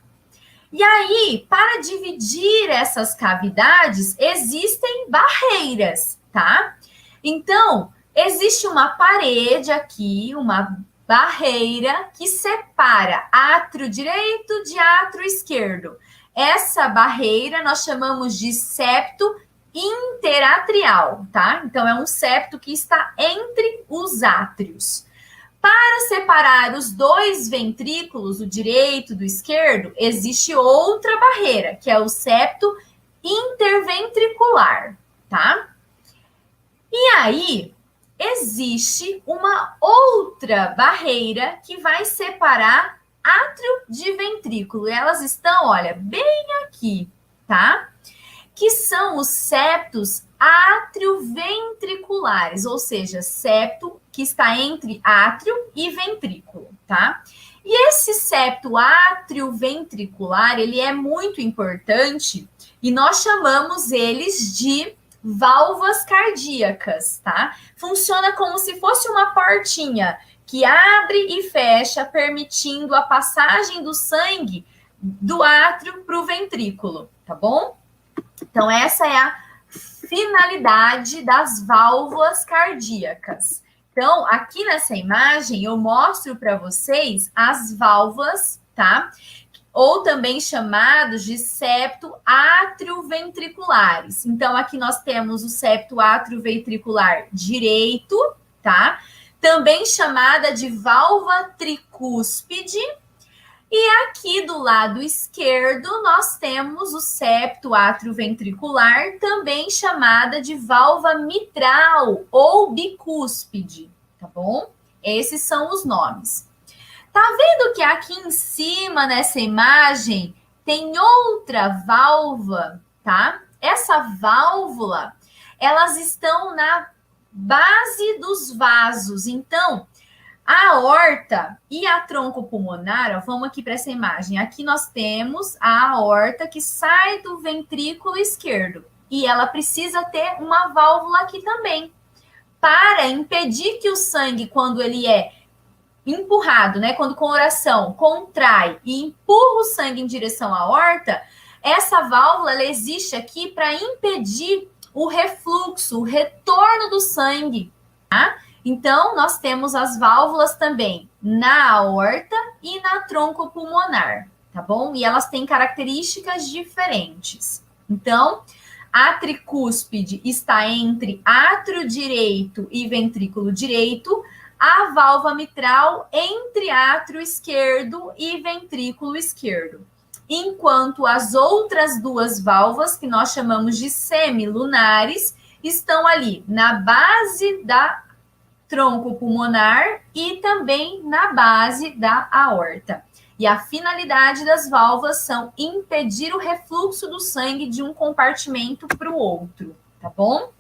E aí, para dividir essas cavidades, existem barreiras, tá? Então, existe uma parede aqui, uma barreira que separa átrio direito de átrio esquerdo. Essa barreira nós chamamos de septo interatrial, tá? Então, é um septo que está entre os átrios. Para separar os 2 ventrículos, o direito do esquerdo, existe outra barreira, que é o septo interventricular, tá? E aí, existe uma outra barreira que vai separar átrio de ventrículo. E elas estão, olha, bem aqui, tá? Que são os septos atrioventriculares, ou seja, septo que está entre átrio e ventrículo, tá? E esse septo atrioventricular, ele é muito importante e nós chamamos eles de válvulas cardíacas, tá? Funciona como se fosse uma portinha que abre e fecha, permitindo a passagem do sangue do átrio para o ventrículo, tá bom? Então, essa é a finalidade das válvulas cardíacas. Então, aqui nessa imagem, eu mostro para vocês as válvulas, tá? Ou também chamados de septo atrioventriculares. Então, aqui nós temos o septo atrioventricular direito, tá? Também chamada de válvula tricúspide. E aqui do lado esquerdo, nós temos o septo atrioventricular, também chamada de válvula mitral ou bicúspide, tá bom? Esses são os nomes. Tá vendo que aqui em cima, nessa imagem, tem outra válvula, tá? Essa válvula, elas estão na base dos vasos. Então, A aorta e a troncopulmonar, ó, vamos aqui para essa imagem. Aqui nós temos a aorta que sai do ventrículo esquerdo. E ela precisa ter uma válvula aqui também, para impedir que o sangue, quando ele é empurrado, né? Quando o coração contrai e empurra o sangue em direção à aorta, essa válvula ela existe aqui para impedir o refluxo, o retorno do sangue, tá? Então, nós temos as válvulas também na aorta e na troncopulmonar, tá bom? E elas têm características diferentes. Então, a tricúspide está entre átrio direito e ventrículo direito, a válvula mitral entre átrio esquerdo e ventrículo esquerdo. Enquanto as outras duas válvulas, que nós chamamos de semilunares, estão ali na base da troncopulmonar e também na base da aorta. E a finalidade das válvulas são impedir o refluxo do sangue de um compartimento para o outro, tá bom?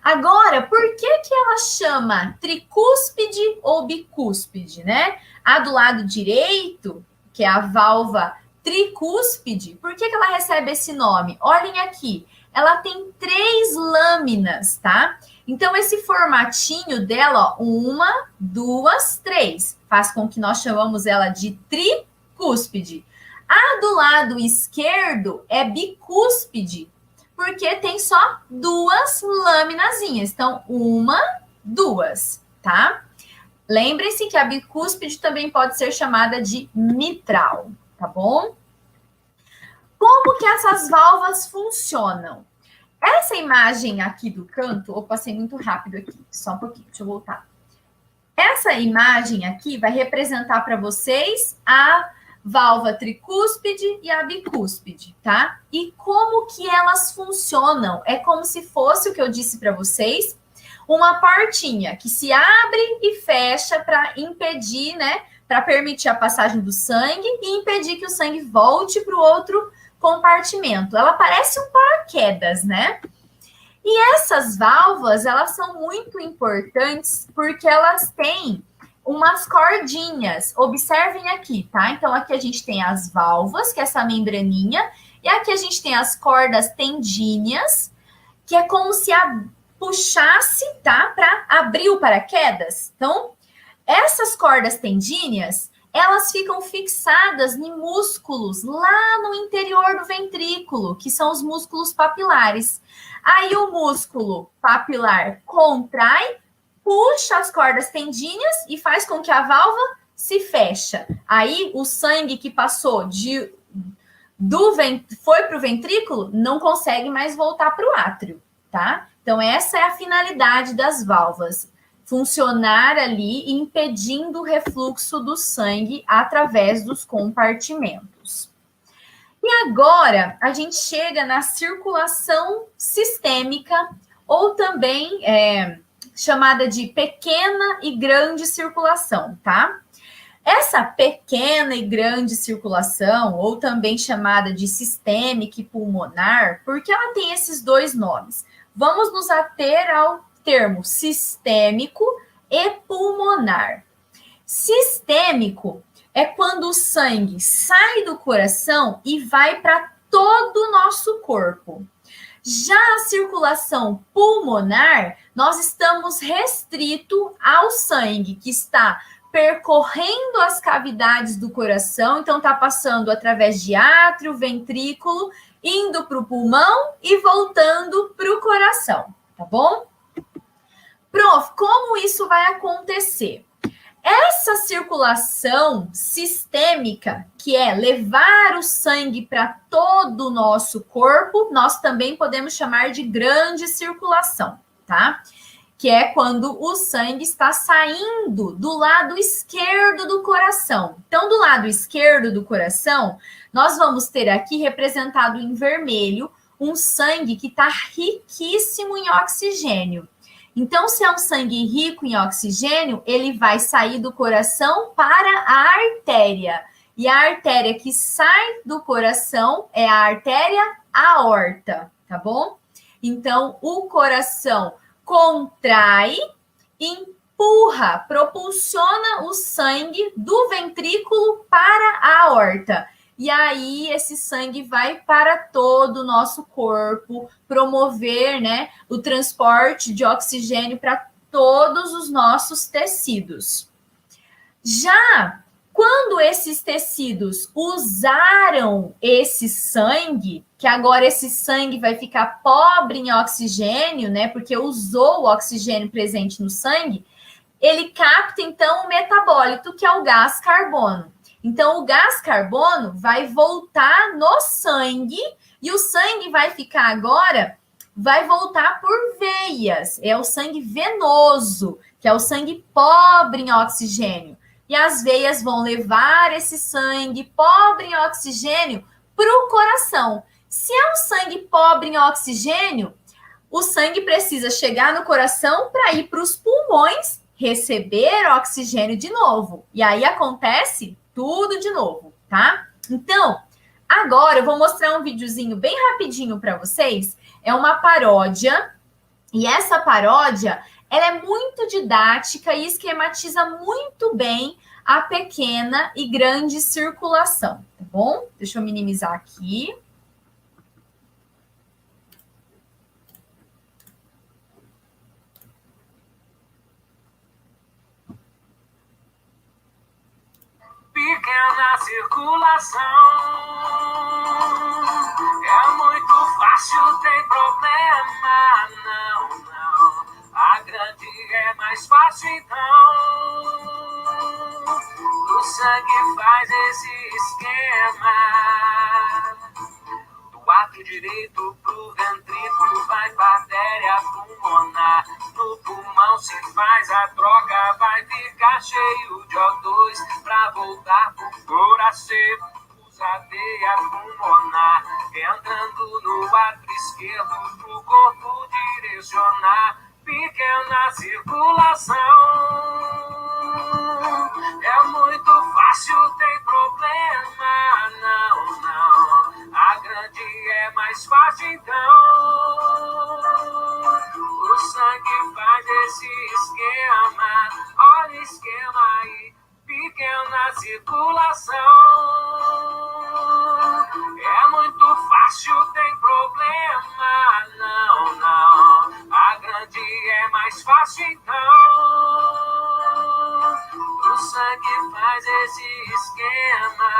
Agora, por que ela chama tricúspide ou bicúspide, né? A do lado direito, que é a válvula tricúspide, por que ela recebe esse nome? Olhem aqui, ela tem 3 lâminas, tá? Então, esse formatinho dela, ó, 1, 2, 3, faz com que nós chamamos ela de tricúspide. A do lado esquerdo é bicúspide, porque tem só 2 laminazinhas. Então, 1, 2, tá? Lembrem-se que a bicúspide também pode ser chamada de mitral, tá bom? Como que essas válvulas funcionam? Essa imagem aqui do canto, eu passei muito rápido aqui, só um pouquinho, deixa eu voltar. Essa imagem aqui vai representar para vocês a válvula tricúspide e a bicúspide, tá? E como que elas funcionam? É como se fosse o que eu disse para vocês, uma portinha que se abre e fecha para impedir, né? Para permitir a passagem do sangue e impedir que o sangue volte para o outro compartimento. Ela parece um paraquedas, né? E essas válvulas, elas são muito importantes porque elas têm umas cordinhas. Observem aqui, tá? Então, aqui a gente tem as válvulas, que é essa membraninha, e aqui a gente tem as cordas tendíneas, que é como se puxasse, tá? Para abrir o paraquedas. Então, essas cordas tendíneas, elas ficam fixadas em músculos lá no interior do ventrículo, que são os músculos papilares. Aí o músculo papilar contrai, puxa as cordas tendíneas e faz com que a válvula se fecha. Aí o sangue que passou foi para o ventrículo, não consegue mais voltar para o átrio, tá? Então essa é a finalidade das válvulas. Funcionar ali impedindo o refluxo do sangue através dos compartimentos. E agora a gente chega na circulação sistêmica, ou também chamada de pequena e grande circulação, tá? Essa pequena e grande circulação, ou também chamada de sistêmica e pulmonar, porque ela tem esses 2 nomes? Vamos nos ater ao termo sistêmico e pulmonar. Sistêmico é quando o sangue sai do coração e vai para todo o nosso corpo. Já a circulação pulmonar, nós estamos restrito ao sangue que está percorrendo as cavidades do coração, então está passando através de átrio, ventrículo, indo para o pulmão e voltando para o coração, tá bom? Prof, como isso vai acontecer? Essa circulação sistêmica, que é levar o sangue para todo o nosso corpo, nós também podemos chamar de grande circulação, tá? Que é quando o sangue está saindo do lado esquerdo do coração. Então, do lado esquerdo do coração, nós vamos ter aqui representado em vermelho um sangue que está riquíssimo em oxigênio. Então, se é um sangue rico em oxigênio, ele vai sair do coração para a artéria. E a artéria que sai do coração é a artéria aorta, tá bom? Então, o coração contrai, empurra, propulsiona o sangue do ventrículo para a aorta. E aí esse sangue vai para todo o nosso corpo, promover, né, o transporte de oxigênio para todos os nossos tecidos. Já quando esses tecidos usaram esse sangue, que agora esse sangue vai ficar pobre em oxigênio, né, porque usou o oxigênio presente no sangue, ele capta então o metabólito, que é o gás carbono. Então, o gás carbono vai voltar no sangue e o sangue vai ficar agora, vai voltar por veias. É o sangue venoso, que é o sangue pobre em oxigênio. E as veias vão levar esse sangue pobre em oxigênio para o coração. Se é um sangue pobre em oxigênio, o sangue precisa chegar no coração para ir para os pulmões, receber oxigênio de novo. E aí acontece tudo de novo, tá? Então, agora eu vou mostrar um videozinho bem rapidinho para vocês. É uma paródia, e essa paródia, ela é muito didática e esquematiza muito bem a pequena e grande circulação, tá bom? Deixa eu minimizar aqui.
Pequena circulação é muito fácil, tem problema, não. A grande é mais fácil, então. O sangue faz esse esquema. Do átrio direito pro ventrículo vai pra artéria pulmonar. No pulmão se faz a troca, vai ficar cheio de O2 pra voltar pro coração. Usa veia pulmonar, entrando no átrio esquerdo pro corpo direcionar. Pequena circulação é muito fácil, tem problema, não. A grande é mais fácil, então. O sangue faz esse esquema. Olha o esquema aí. Pequena circulação é muito fácil, tem problema, não. A grande é mais fácil, então. O sangue faz esse esquema.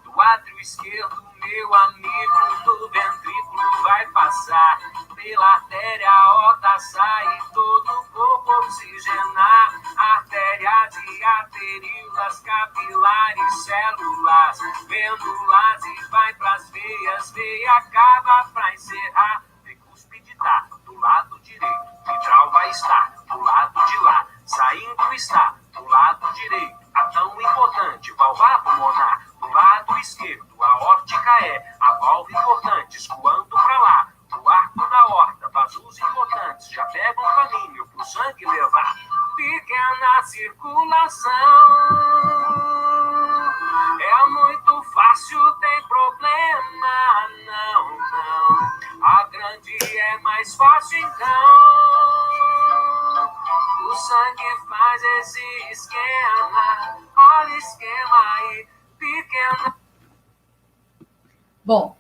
Do átrio esquerdo, meu amigo, no ventrículo vai passar. Pela artéria, a aorta sai, todo o corpo oxigenar. Artérias e arteríolas, capilares, células, glândulas e vai pras veias. Veia acaba pra encerrar. Tricúspide tá do lado direito, mitral vai estar do lado de lá. Saindo está do lado direito, a tão importante válvula pulmonar. Do lado esquerdo, a aórtica é a válvula importante, escoando pra lá. O arco da aorta, vasos importantes, já pega um caminho pro sangue levar. Pequena circulação é muito fácil, tem problema, não. A grande é mais fácil, então. O sangue faz esse esquema. Olha o esquema aí, pequena.
Bom,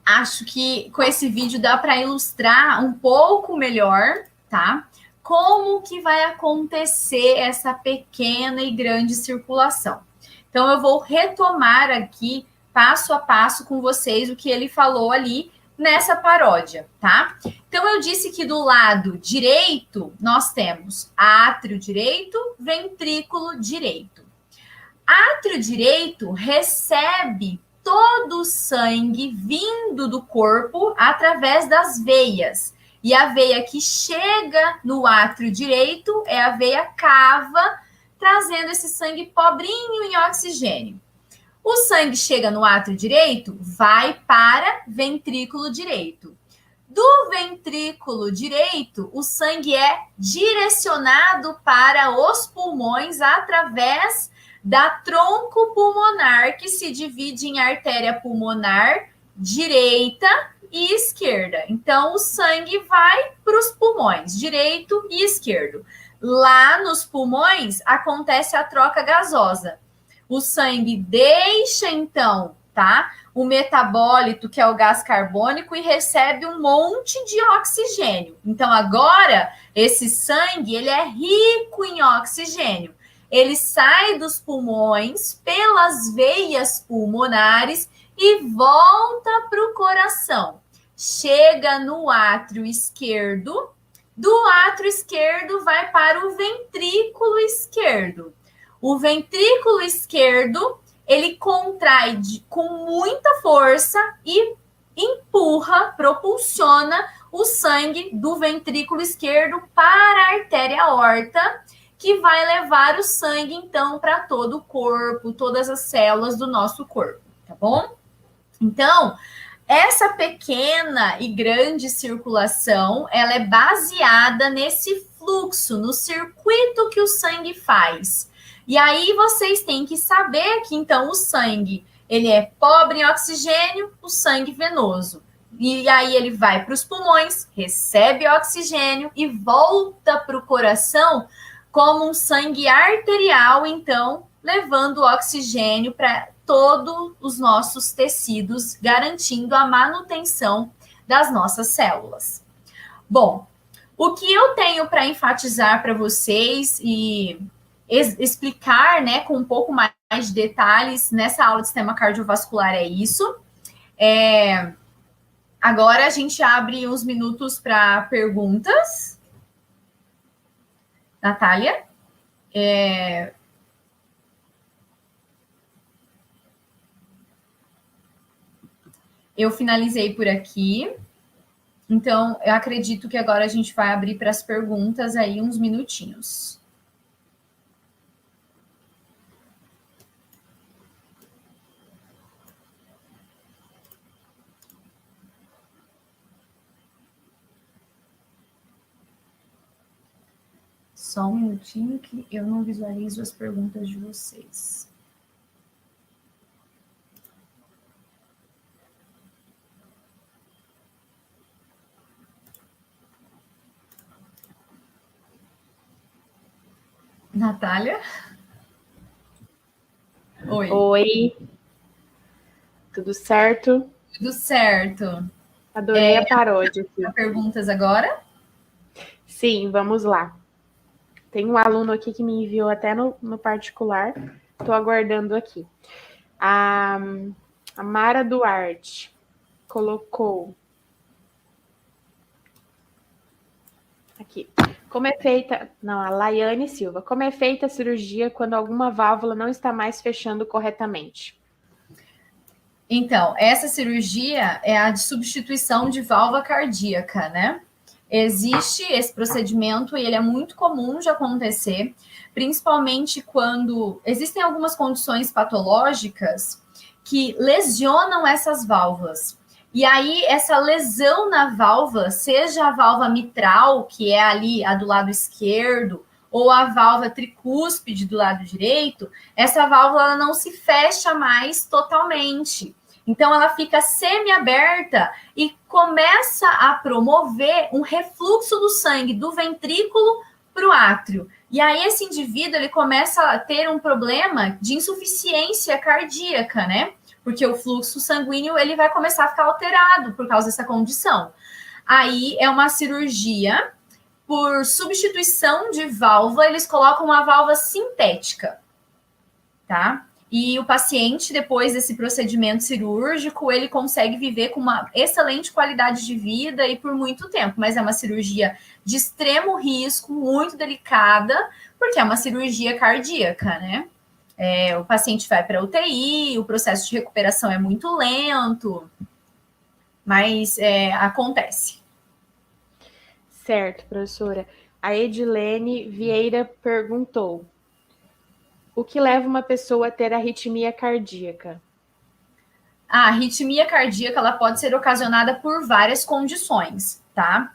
acho que com esse vídeo dá para ilustrar um pouco melhor, tá? Como que vai acontecer essa pequena e grande circulação. Então, eu vou retomar aqui, passo a passo, com vocês, o que ele falou ali nessa paródia, tá? Então, eu disse que do lado direito, nós temos átrio direito, ventrículo direito. Átrio direito recebe todo o sangue vindo do corpo através das veias. E a veia que chega no átrio direito é a veia cava, trazendo esse sangue pobrinho em oxigênio. O sangue chega no átrio direito, vai para ventrículo direito. Do ventrículo direito, o sangue é direcionado para os pulmões através da tronco pulmonar, que se divide em artéria pulmonar direita e esquerda. Então, o sangue vai para os pulmões, direito e esquerdo. Lá nos pulmões acontece a troca gasosa. O sangue deixa, então, tá? O metabólito, que é o gás carbônico, e recebe um monte de oxigênio. Então, agora, esse sangue, ele é rico em oxigênio. Ele sai dos pulmões pelas veias pulmonares e volta para o coração. Chega no átrio esquerdo, do átrio esquerdo vai para o ventrículo esquerdo. O ventrículo esquerdo, ele contrai com muita força e empurra, propulsiona o sangue do ventrículo esquerdo para a artéria aorta, que vai levar o sangue, então, para todo o corpo, todas as células do nosso corpo, tá bom? Então, essa pequena e grande circulação, ela é baseada nesse fluxo, no circuito que o sangue faz. E aí vocês têm que saber que, então, o sangue, ele é pobre em oxigênio, o sangue venoso. E aí ele vai para os pulmões, recebe oxigênio e volta para o coração como um sangue arterial, então, levando oxigênio para todos os nossos tecidos, garantindo a manutenção das nossas células. Bom, o que eu tenho para enfatizar para vocês e explicar, né, com um pouco mais de detalhes nessa aula de sistema cardiovascular é isso. Agora a gente abre uns minutos para perguntas. Natália? Eu finalizei por aqui. Então, eu acredito que agora a gente vai abrir para as perguntas aí uns minutinhos. Só um minutinho que eu não visualizo as perguntas de vocês. Natália? Oi.
Oi. Tudo certo?
Tudo certo.
Adorei a paródia aqui.
Perguntas agora?
Sim, vamos lá. Tem um aluno aqui que me enviou até no particular. Estou aguardando aqui. A Mara Duarte colocou aqui. Como é feita... Não, a Laiane Silva. Como é feita a cirurgia quando alguma válvula não está mais fechando corretamente?
Então, essa cirurgia é a de substituição de válvula cardíaca, né? Existe esse procedimento e ele é muito comum de acontecer, principalmente quando existem algumas condições patológicas que lesionam essas válvulas. E aí, essa lesão na válvula, seja a válvula mitral, que é ali a do lado esquerdo, ou a válvula tricúspide do lado direito, essa válvula ela não se fecha mais totalmente. Então, ela fica semi-aberta e começa a promover um refluxo do sangue do ventrículo para o átrio. E aí, esse indivíduo ele começa a ter um problema de insuficiência cardíaca, né? Porque o fluxo sanguíneo ele vai começar a ficar alterado por causa dessa condição. Aí, é uma cirurgia por substituição de válvula, eles colocam uma válvula sintética, tá? E o paciente, depois desse procedimento cirúrgico, ele consegue viver com uma excelente qualidade de vida e por muito tempo. Mas é uma cirurgia de extremo risco, muito delicada, porque é uma cirurgia cardíaca, né? O paciente vai para a UTI, o processo de recuperação é muito lento, mas acontece.
Certo, professora. A Edilene Vieira perguntou: o que leva uma pessoa a ter arritmia cardíaca?
A arritmia cardíaca ela pode ser ocasionada por várias condições, tá?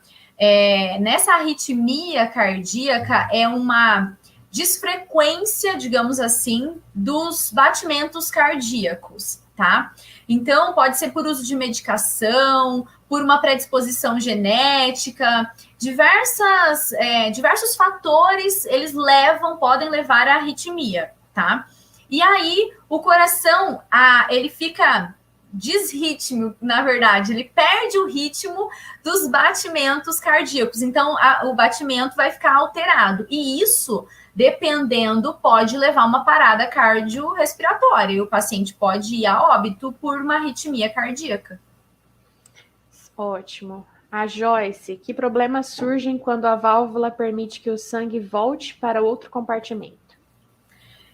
Nessa arritmia cardíaca é uma desfrequência, digamos assim, dos batimentos cardíacos, tá? Então, pode ser por uso de medicação, por uma predisposição genética, diversos fatores eles podem levar à arritmia, tá? E aí, o coração, ele fica desritmo, na verdade, ele perde o ritmo dos batimentos cardíacos. Então, o batimento vai ficar alterado. E isso, dependendo, pode levar a uma parada cardiorrespiratória. E o paciente pode ir a óbito por uma arritmia cardíaca.
Ótimo. A Joyce, que problemas surgem quando a válvula permite que o sangue volte para outro compartimento?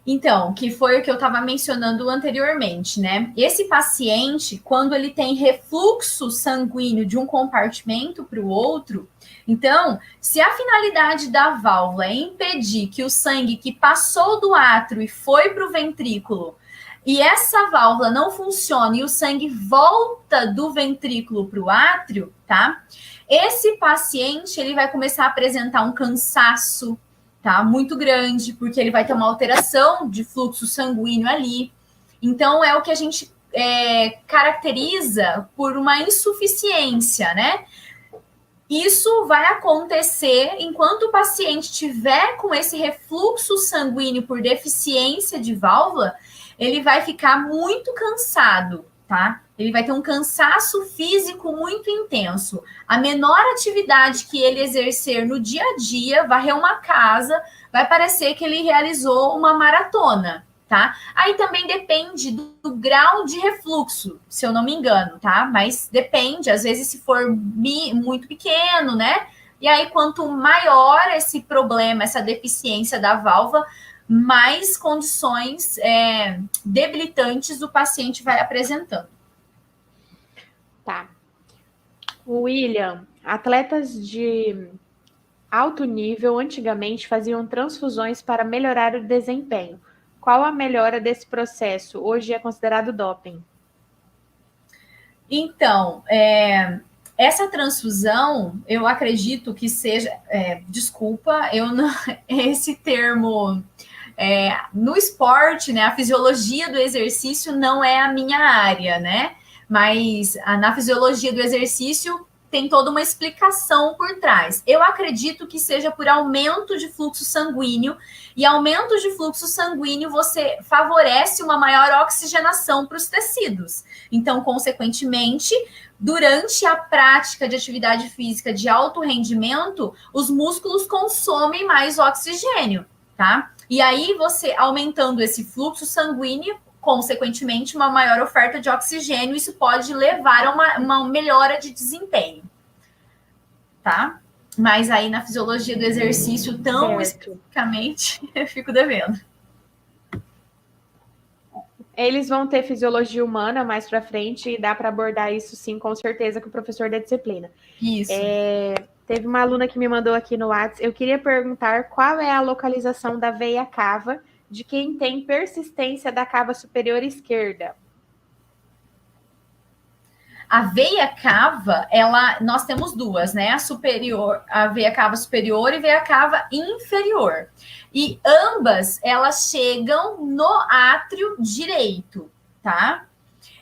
Então, que foi o que eu estava mencionando anteriormente, né? Esse paciente, quando ele tem refluxo sanguíneo de um compartimento para o outro, então, se a finalidade da válvula é impedir que o sangue que passou do átrio e foi para o ventrículo, e essa válvula não funciona e o sangue volta do ventrículo para o átrio, tá? Esse paciente, ele vai começar a apresentar um cansaço, tá? Muito grande, porque ele vai ter uma alteração de fluxo sanguíneo ali. Então, é o que a gente caracteriza por uma insuficiência, né? Isso vai acontecer enquanto o paciente tiver com esse refluxo sanguíneo por deficiência de válvula, ele vai ficar muito cansado, tá? Ele vai ter um cansaço físico muito intenso. A menor atividade que ele exercer no dia a dia, varrer uma casa, vai parecer que ele realizou uma maratona, tá? Aí também depende do grau de refluxo, se eu não me engano, tá? Mas depende, às vezes se for muito pequeno, né? E aí quanto maior esse problema, essa deficiência da válvula, mais condições debilitantes o paciente vai apresentando.
Tá. William, atletas de alto nível antigamente faziam transfusões para melhorar o desempenho. Qual a melhora desse processo? Hoje é considerado doping.
Então, essa transfusão, eu acredito que seja... desculpa, eu não, esse termo... no esporte, né, a fisiologia do exercício não é a minha área, né? Mas na fisiologia do exercício tem toda uma explicação por trás. Eu acredito que seja por aumento de fluxo sanguíneo, e aumento de fluxo sanguíneo você favorece uma maior oxigenação para os tecidos. Então, consequentemente, durante a prática de atividade física de alto rendimento, os músculos consomem mais oxigênio, tá? E aí, você aumentando esse fluxo sanguíneo, consequentemente, uma maior oferta de oxigênio, isso pode levar a uma melhora de desempenho, tá? Mas aí, na fisiologia do exercício, tão especificamente, eu fico devendo.
Eles vão ter fisiologia humana mais para frente, e dá para abordar isso, sim, com certeza, com o professor da disciplina.
Isso.
Teve uma aluna que me mandou aqui no WhatsApp. Eu queria perguntar qual é a localização da veia cava de quem tem persistência da cava superior esquerda.
A veia cava, nós temos duas, né? A veia cava superior e veia cava inferior. E ambas, elas chegam no átrio direito, tá?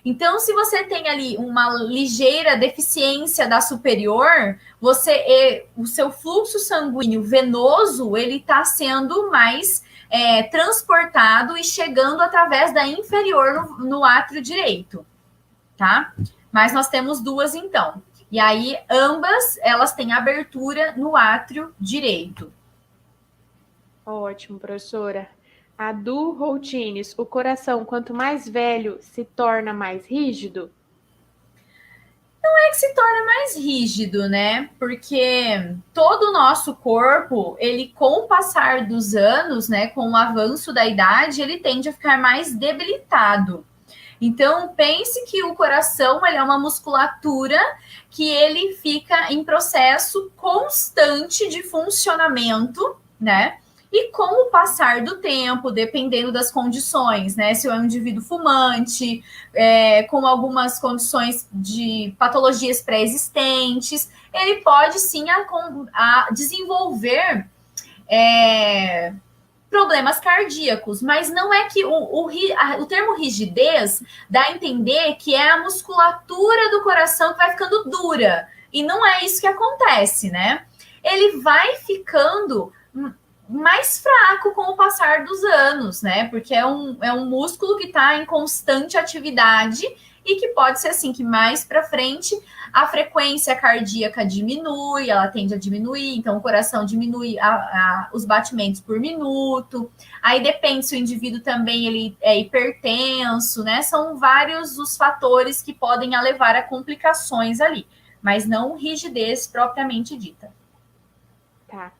Então, se você tem ali uma ligeira deficiência da superior, o seu fluxo sanguíneo venoso, ele está sendo mais transportado e chegando através da inferior no átrio direito, tá? Mas nós temos duas, então. E aí, ambas, elas têm abertura no átrio direito.
Ótimo, professora. A Du Routines, o coração, quanto mais velho, se torna mais rígido?
Não é que se torna mais rígido, né? Porque todo o nosso corpo, ele, com o passar dos anos, né, com o avanço da idade, ele tende a ficar mais debilitado. Então, pense que o coração, ele é uma musculatura que ele fica em processo constante de funcionamento, né? E com o passar do tempo, dependendo das condições, né? Se é um indivíduo fumante, com algumas condições de patologias pré-existentes, ele pode sim a desenvolver problemas cardíacos, mas não é que o termo rigidez dá a entender que é a musculatura do coração que vai ficando dura, e não é isso que acontece, né? Ele vai ficando mais fraco com o passar dos anos, né? Porque é um músculo que está em constante atividade e que pode ser assim, que mais para frente a frequência cardíaca diminui, ela tende a diminuir, então o coração diminui os batimentos por minuto. Aí depende se o indivíduo também ele é hipertenso, né? São vários os fatores que podem levar a complicações ali, mas não rigidez propriamente dita.
Tá.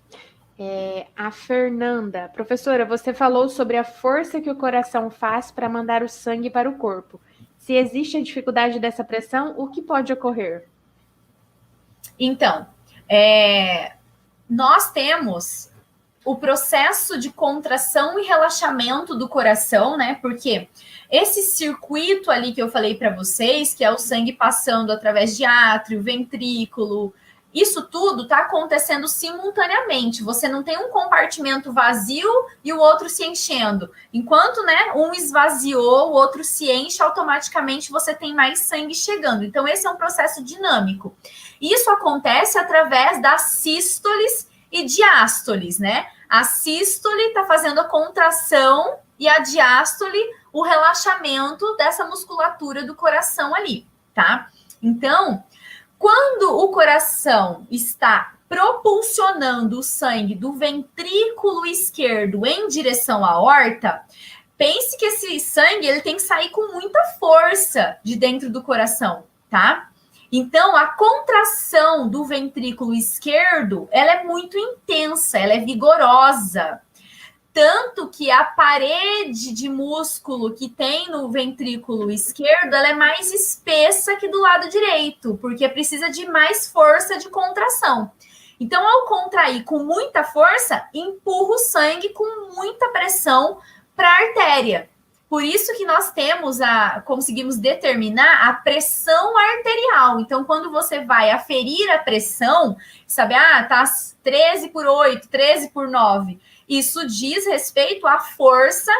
A Fernanda, professora, você falou sobre a força que o coração faz para mandar o sangue para o corpo. Se existe a dificuldade dessa pressão, o que pode ocorrer?
Então, nós temos o processo de contração e relaxamento do coração, né? Porque esse circuito ali que eu falei para vocês, que é o sangue passando através de átrio, ventrículo, isso tudo está acontecendo simultaneamente. Você não tem um compartimento vazio e o outro se enchendo. Enquanto, né, um esvaziou, o outro se enche, automaticamente você tem mais sangue chegando. Então, esse é um processo dinâmico. Isso acontece através das sístoles e diástoles, né? A sístole está fazendo a contração e a diástole o relaxamento dessa musculatura do coração ali, tá? Então, quando o coração está propulsionando o sangue do ventrículo esquerdo em direção à aorta, pense que esse sangue ele tem que sair com muita força de dentro do coração, tá? Então, a contração do ventrículo esquerdo, ela é muito intensa, ela é vigorosa. Tanto que a parede de músculo que tem no ventrículo esquerdo, ela é mais espessa que do lado direito, porque precisa de mais força de contração. Então, ao contrair com muita força, empurra o sangue com muita pressão para a artéria. Por isso que nós conseguimos determinar a pressão arterial. Então, quando você vai aferir a pressão, sabe, tá 13/8, 13/9, isso diz respeito à força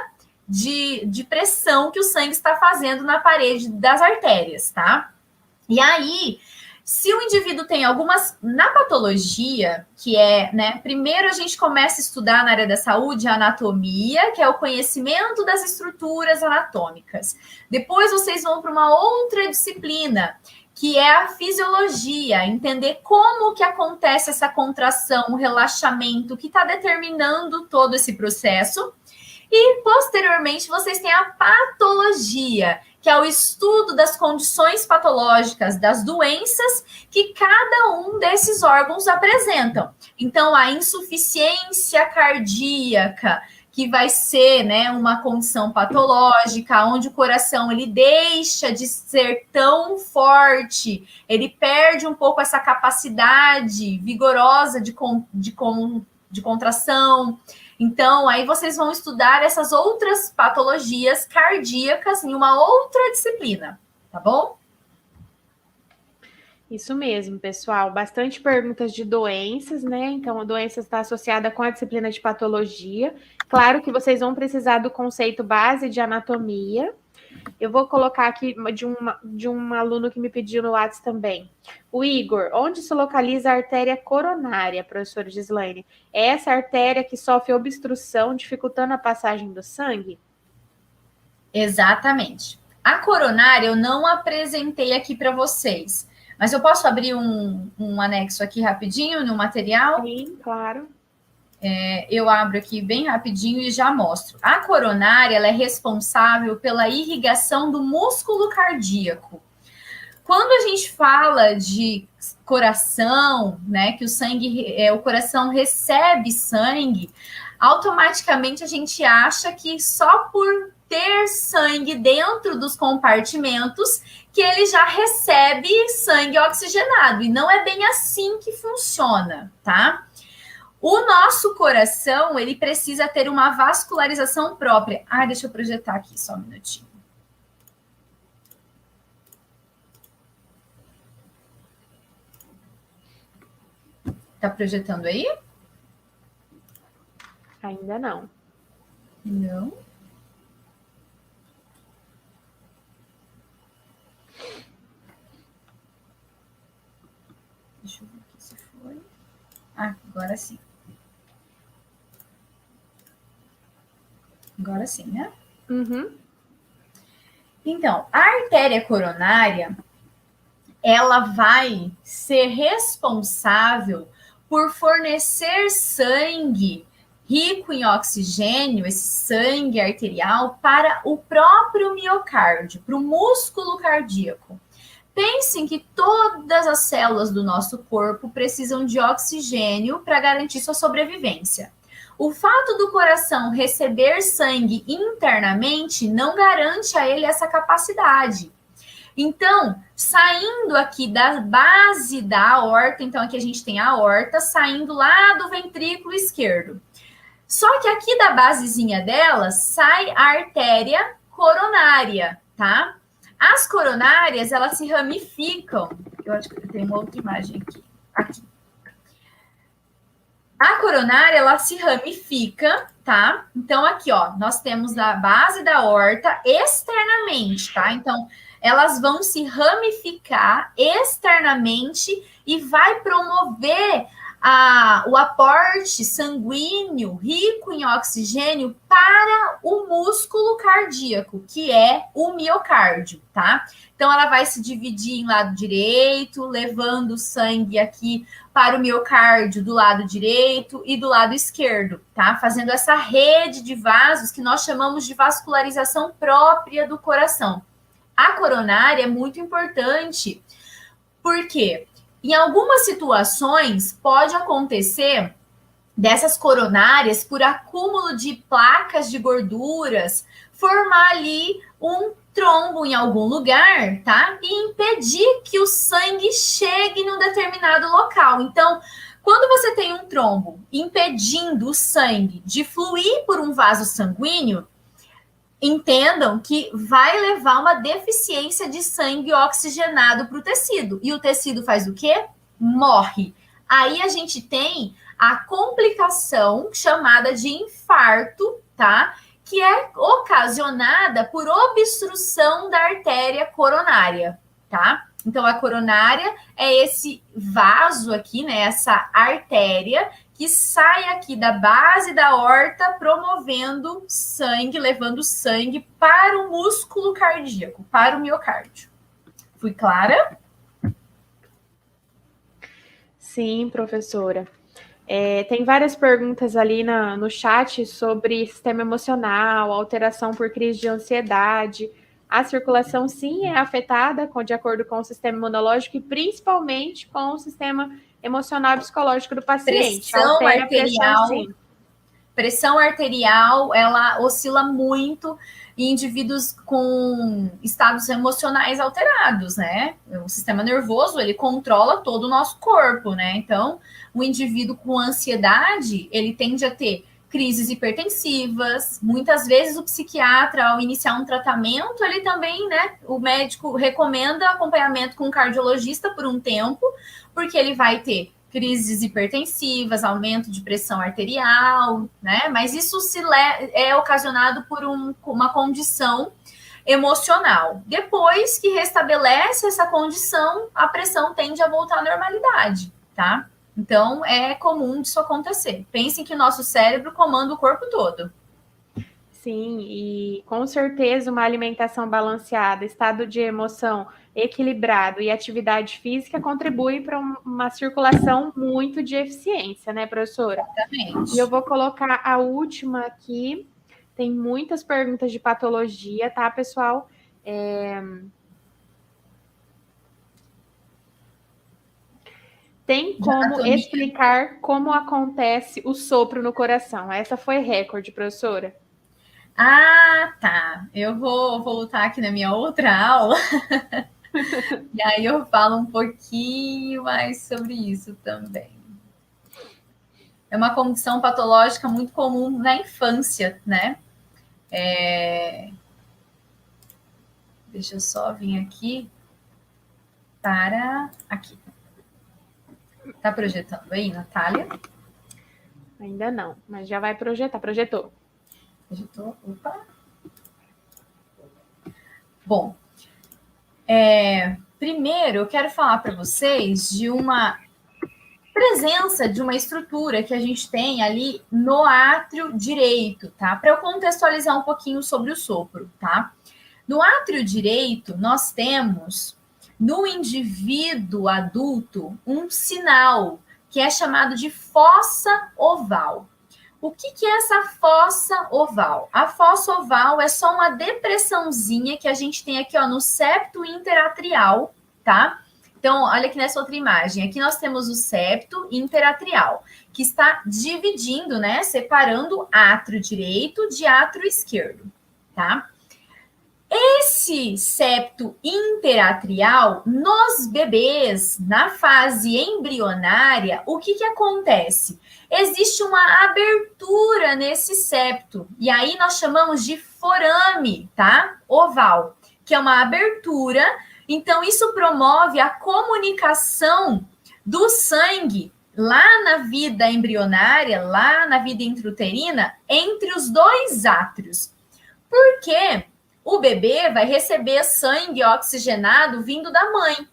de pressão que o sangue está fazendo na parede das artérias, tá? E aí, se o indivíduo tem algumas... Na patologia, que é, né? Primeiro a gente começa a estudar na área da saúde a anatomia, que é o conhecimento das estruturas anatômicas. Depois vocês vão para uma outra disciplina, que é a fisiologia, entender como que acontece essa contração, o relaxamento, que está determinando todo esse processo. E, posteriormente, vocês têm a patologia, que é o estudo das condições patológicas, das doenças que cada um desses órgãos apresentam. Então, a insuficiência cardíaca, que vai ser, né, uma condição patológica, onde o coração ele deixa de ser tão forte, ele perde um pouco essa capacidade vigorosa de contração. Então, aí vocês vão estudar essas outras patologias cardíacas em uma outra disciplina, tá bom?
Isso mesmo, pessoal. Bastante perguntas de doenças, né? Então, a doença está associada com a disciplina de patologia. Claro que vocês vão precisar do conceito base de anatomia. Eu vou colocar aqui de um aluno que me pediu no WhatsApp também. O Igor, onde se localiza a artéria coronária, professora Gislaine? É essa artéria que sofre obstrução, dificultando a passagem do sangue?
Exatamente. A coronária eu não apresentei aqui para vocês, mas eu posso abrir um anexo aqui rapidinho no material?
Sim, claro.
Eu abro aqui bem rapidinho e já mostro. A coronária ela é responsável pela irrigação do músculo cardíaco. Quando a gente fala de coração, né, que o coração recebe sangue, automaticamente a gente acha que só por ter sangue dentro dos compartimentos que ele já recebe sangue oxigenado. E não é bem assim que funciona, tá? O nosso coração, ele precisa ter uma vascularização própria. Deixa eu projetar aqui só um minutinho. Tá projetando aí?
Ainda não.
Não. Deixa eu ver aqui se foi. Ah, agora sim. Agora sim, né?
Uhum.
Então, a artéria coronária, ela vai ser responsável por fornecer sangue rico em oxigênio, esse sangue arterial, para o próprio miocárdio, para o músculo cardíaco. Pensem que todas as células do nosso corpo precisam de oxigênio para garantir sua sobrevivência. O fato do coração receber sangue internamente não garante a ele essa capacidade. Então, saindo aqui da base da aorta, então aqui a gente tem a aorta saindo lá do ventrículo esquerdo. Só que aqui da basezinha dela sai a artéria coronária, tá? As coronárias, elas se ramificam. Eu acho que eu tenho uma outra imagem aqui. Aqui. A coronária, ela se ramifica, tá? Então, aqui, ó, nós temos a base da aorta externamente, tá? Então, elas vão se ramificar externamente e vai promover o aporte sanguíneo rico em oxigênio para o músculo cardíaco, que é o miocárdio, tá? Então, ela vai se dividir em lado direito, levando o sangue aqui para o miocárdio do lado direito e do lado esquerdo, tá? Fazendo essa rede de vasos que nós chamamos de vascularização própria do coração. A coronária é muito importante, porque em algumas situações pode acontecer dessas coronárias, por acúmulo de placas de gorduras, formar ali um trombo em algum lugar, tá? E impedir que o sangue chegue num determinado local. Então, quando você tem um trombo impedindo o sangue de fluir por um vaso sanguíneo, entendam que vai levar uma deficiência de sangue oxigenado para o tecido. E o tecido faz o quê? Morre. Aí a gente tem a complicação chamada de infarto, tá? Que é ocasionada por obstrução da artéria coronária, tá? Então, a coronária é esse vaso aqui, né? Essa artéria que sai aqui da base da aorta, promovendo sangue, levando sangue para o músculo cardíaco, para o miocárdio. Fui clara?
Sim, professora. Tem várias perguntas ali no chat sobre sistema emocional, alteração por crise de ansiedade. A circulação, sim, é afetada de acordo com o sistema imunológico e principalmente com o sistema emocional e psicológico do paciente.
Pressão arterial. Pressão arterial, ela oscila muito em indivíduos com estados emocionais alterados, né? O sistema nervoso, ele controla todo o nosso corpo, né? Então, o indivíduo com ansiedade, ele tende a ter crises hipertensivas. Muitas vezes o psiquiatra, ao iniciar um tratamento, ele também, né? O médico recomenda acompanhamento com um cardiologista por um tempo, porque ele vai ter crises hipertensivas, aumento de pressão arterial, né? Mas isso é ocasionado por uma condição emocional. Depois que restabelece essa condição, a pressão tende a voltar à normalidade, tá? Então, é comum disso acontecer. Pensem que o nosso cérebro comanda o corpo todo.
Sim, e com certeza uma alimentação balanceada, estado de emoção equilibrado e atividade física contribui para uma circulação muito de eficiência, né, professora?
Exatamente.
E eu vou colocar a última aqui. Tem muitas perguntas de patologia, tá, pessoal? Tem como explicar como acontece o sopro no coração? Essa foi recorde, professora.
Ah, tá. Eu vou voltar aqui na minha outra aula. E aí eu falo um pouquinho mais sobre isso também. É uma condição patológica muito comum na infância, né? Deixa eu só vir aqui para aqui. Tá projetando aí, Natália?
Ainda não, mas já vai projetar. Projetou.
Opa. Bom, primeiro eu quero falar para vocês de uma presença de uma estrutura que a gente tem ali no átrio direito, tá? Para eu contextualizar um pouquinho sobre o sopro, tá? No átrio direito, nós temos, no indivíduo adulto, um sinal que é chamado de fossa oval. O que é essa fossa oval? A fossa oval é só uma depressãozinha que a gente tem aqui, ó, no septo interatrial, tá? Então, olha aqui nessa outra imagem. Aqui nós temos o septo interatrial, que está dividindo, né, separando átrio direito de átrio esquerdo, tá? Esse septo interatrial, nos bebês, na fase embrionária, o que acontece? Existe uma abertura nesse septo, e aí nós chamamos de forame, tá? Oval, que é uma abertura. Então, isso promove a comunicação do sangue lá na vida embrionária, lá na vida intrauterina, entre os dois átrios. Por quê? O bebê vai receber sangue oxigenado vindo da mãe.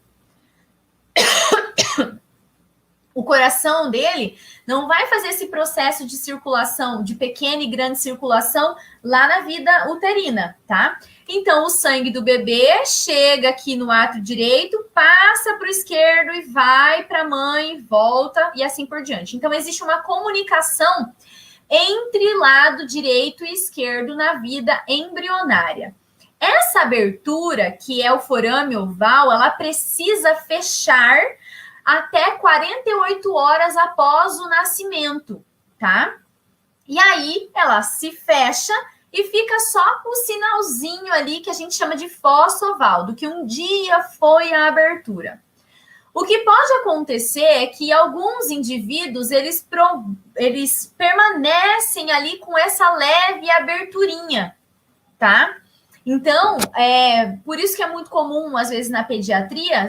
O coração dele não vai fazer esse processo de circulação, de pequena e grande circulação lá na vida uterina, tá? Então, o sangue do bebê chega aqui no átrio direito, passa para o esquerdo e vai para a mãe, volta e assim por diante. Então, existe uma comunicação entre lado direito e esquerdo na vida embrionária. Essa abertura, que é o forame oval, ela precisa fechar até 48 horas após o nascimento, tá? E aí, ela se fecha e fica só o sinalzinho ali que a gente chama de fossa oval, do que um dia foi a abertura. O que pode acontecer é que alguns indivíduos, eles permanecem ali com essa leve aberturinha, tá? Então, por isso que é muito comum, às vezes, na pediatria,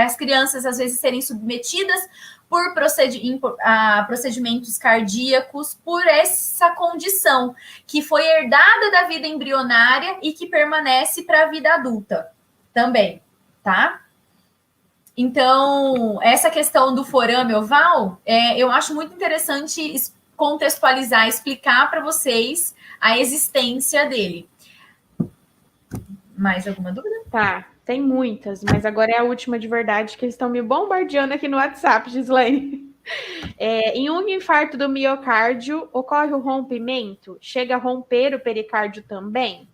as crianças, às vezes, serem submetidas por procedimentos cardíacos por essa condição, que foi herdada da vida embrionária e que permanece para a vida adulta também, tá? Então, essa questão do forame oval, eu acho muito interessante contextualizar, explicar para vocês a existência dele. Mais alguma dúvida?
Tá, tem muitas, mas agora é a última de verdade, que eles estão me bombardeando aqui no WhatsApp, Gislaine. Em um infarto do miocárdio, ocorre o rompimento? Chega a romper o pericárdio também?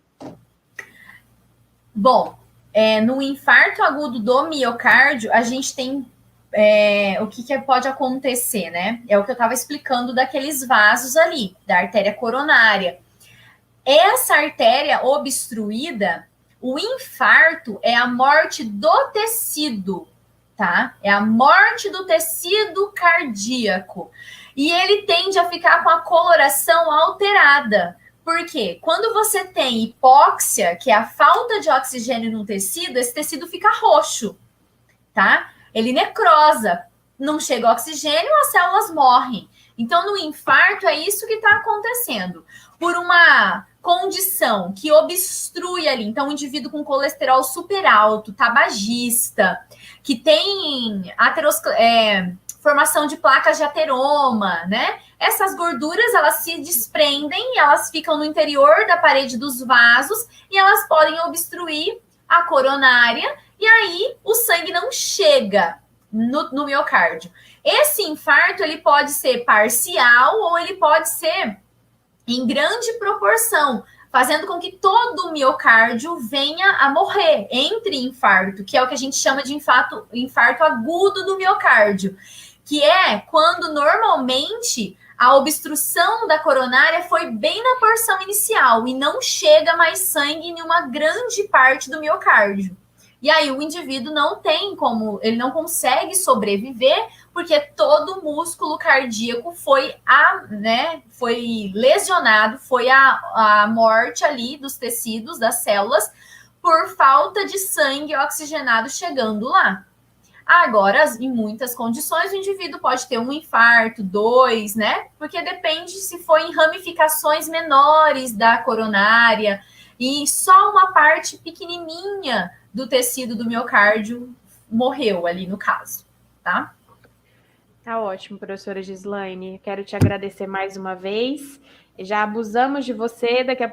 Bom, no infarto agudo do miocárdio, a gente tem o que pode acontecer, né? É o que eu estava explicando daqueles vasos ali, da artéria coronária. Essa artéria obstruída, o infarto é a morte do tecido, tá? É a morte do tecido cardíaco. E ele tende a ficar com a coloração alterada. Por quê? Quando você tem hipóxia, que é a falta de oxigênio no tecido, esse tecido fica roxo, tá? Ele necrosa. Não chega oxigênio, as células morrem. Então, no infarto, é isso que está acontecendo. Por uma condição que obstrui ali, então, um indivíduo com colesterol super alto, tabagista, que tem formação de placas de ateroma, né? Essas gorduras, elas se desprendem, elas ficam no interior da parede dos vasos e elas podem obstruir a coronária e aí o sangue não chega no miocárdio. Esse infarto, ele pode ser parcial ou ele pode ser em grande proporção, fazendo com que todo o miocárdio venha a morrer, entre infarto, que é o que a gente chama de infarto agudo do miocárdio, que é quando normalmente a obstrução da coronária foi bem na porção inicial e não chega mais sangue em uma grande parte do miocárdio. E aí o indivíduo não tem como, ele não consegue sobreviver, porque todo o músculo cardíaco foi lesionado, foi a morte ali dos tecidos, das células, por falta de sangue oxigenado chegando lá. Agora, em muitas condições, o indivíduo pode ter um infarto, 2, né? Porque depende se foi em ramificações menores da coronária e só uma parte pequenininha do tecido do miocárdio morreu ali no caso, tá?
Tá ótimo, professora Gislaine. Quero te agradecer mais uma vez. Já abusamos de você. Daqui a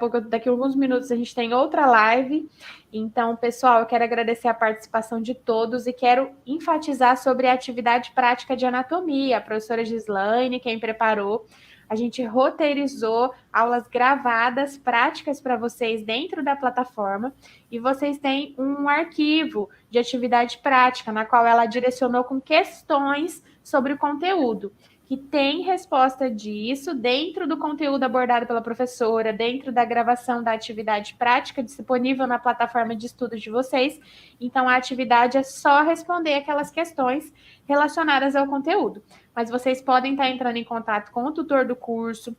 alguns minutos, a gente tem outra live. Então, pessoal, eu quero agradecer a participação de todos e quero enfatizar sobre a atividade prática de anatomia. A professora Gislaine, quem preparou, a gente roteirizou aulas gravadas, práticas para vocês dentro da plataforma, e vocês têm um arquivo de atividade prática, na qual ela direcionou com questões sobre o conteúdo, que tem resposta disso dentro do conteúdo abordado pela professora, dentro da gravação da atividade prática disponível na plataforma de estudo de vocês. Então, a atividade é só responder aquelas questões relacionadas ao conteúdo. Mas vocês podem estar entrando em contato com o tutor do curso,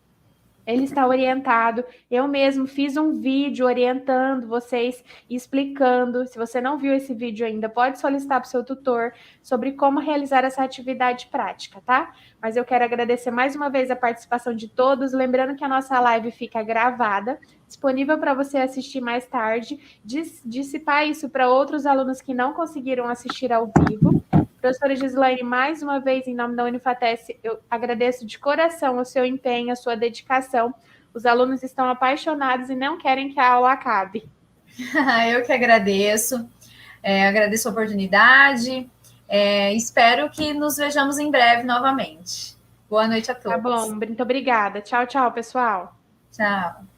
ele está orientado. Eu mesmo fiz um vídeo orientando vocês e explicando. Se você não viu esse vídeo ainda, pode solicitar para o seu tutor sobre como realizar essa atividade prática, tá? Mas eu quero agradecer mais uma vez a participação de todos. Lembrando que a nossa live fica gravada, disponível para você assistir mais tarde. Dissipar isso para outros alunos que não conseguiram assistir ao vivo. Professora Gislaine, mais uma vez, em nome da Unifatesc, eu agradeço de coração o seu empenho, a sua dedicação. Os alunos estão apaixonados e não querem que a aula acabe.
Eu que agradeço. Agradeço a oportunidade. Espero que nos vejamos em breve novamente. Boa noite a todos.
Tá bom, muito obrigada. Tchau, tchau, pessoal.
Tchau.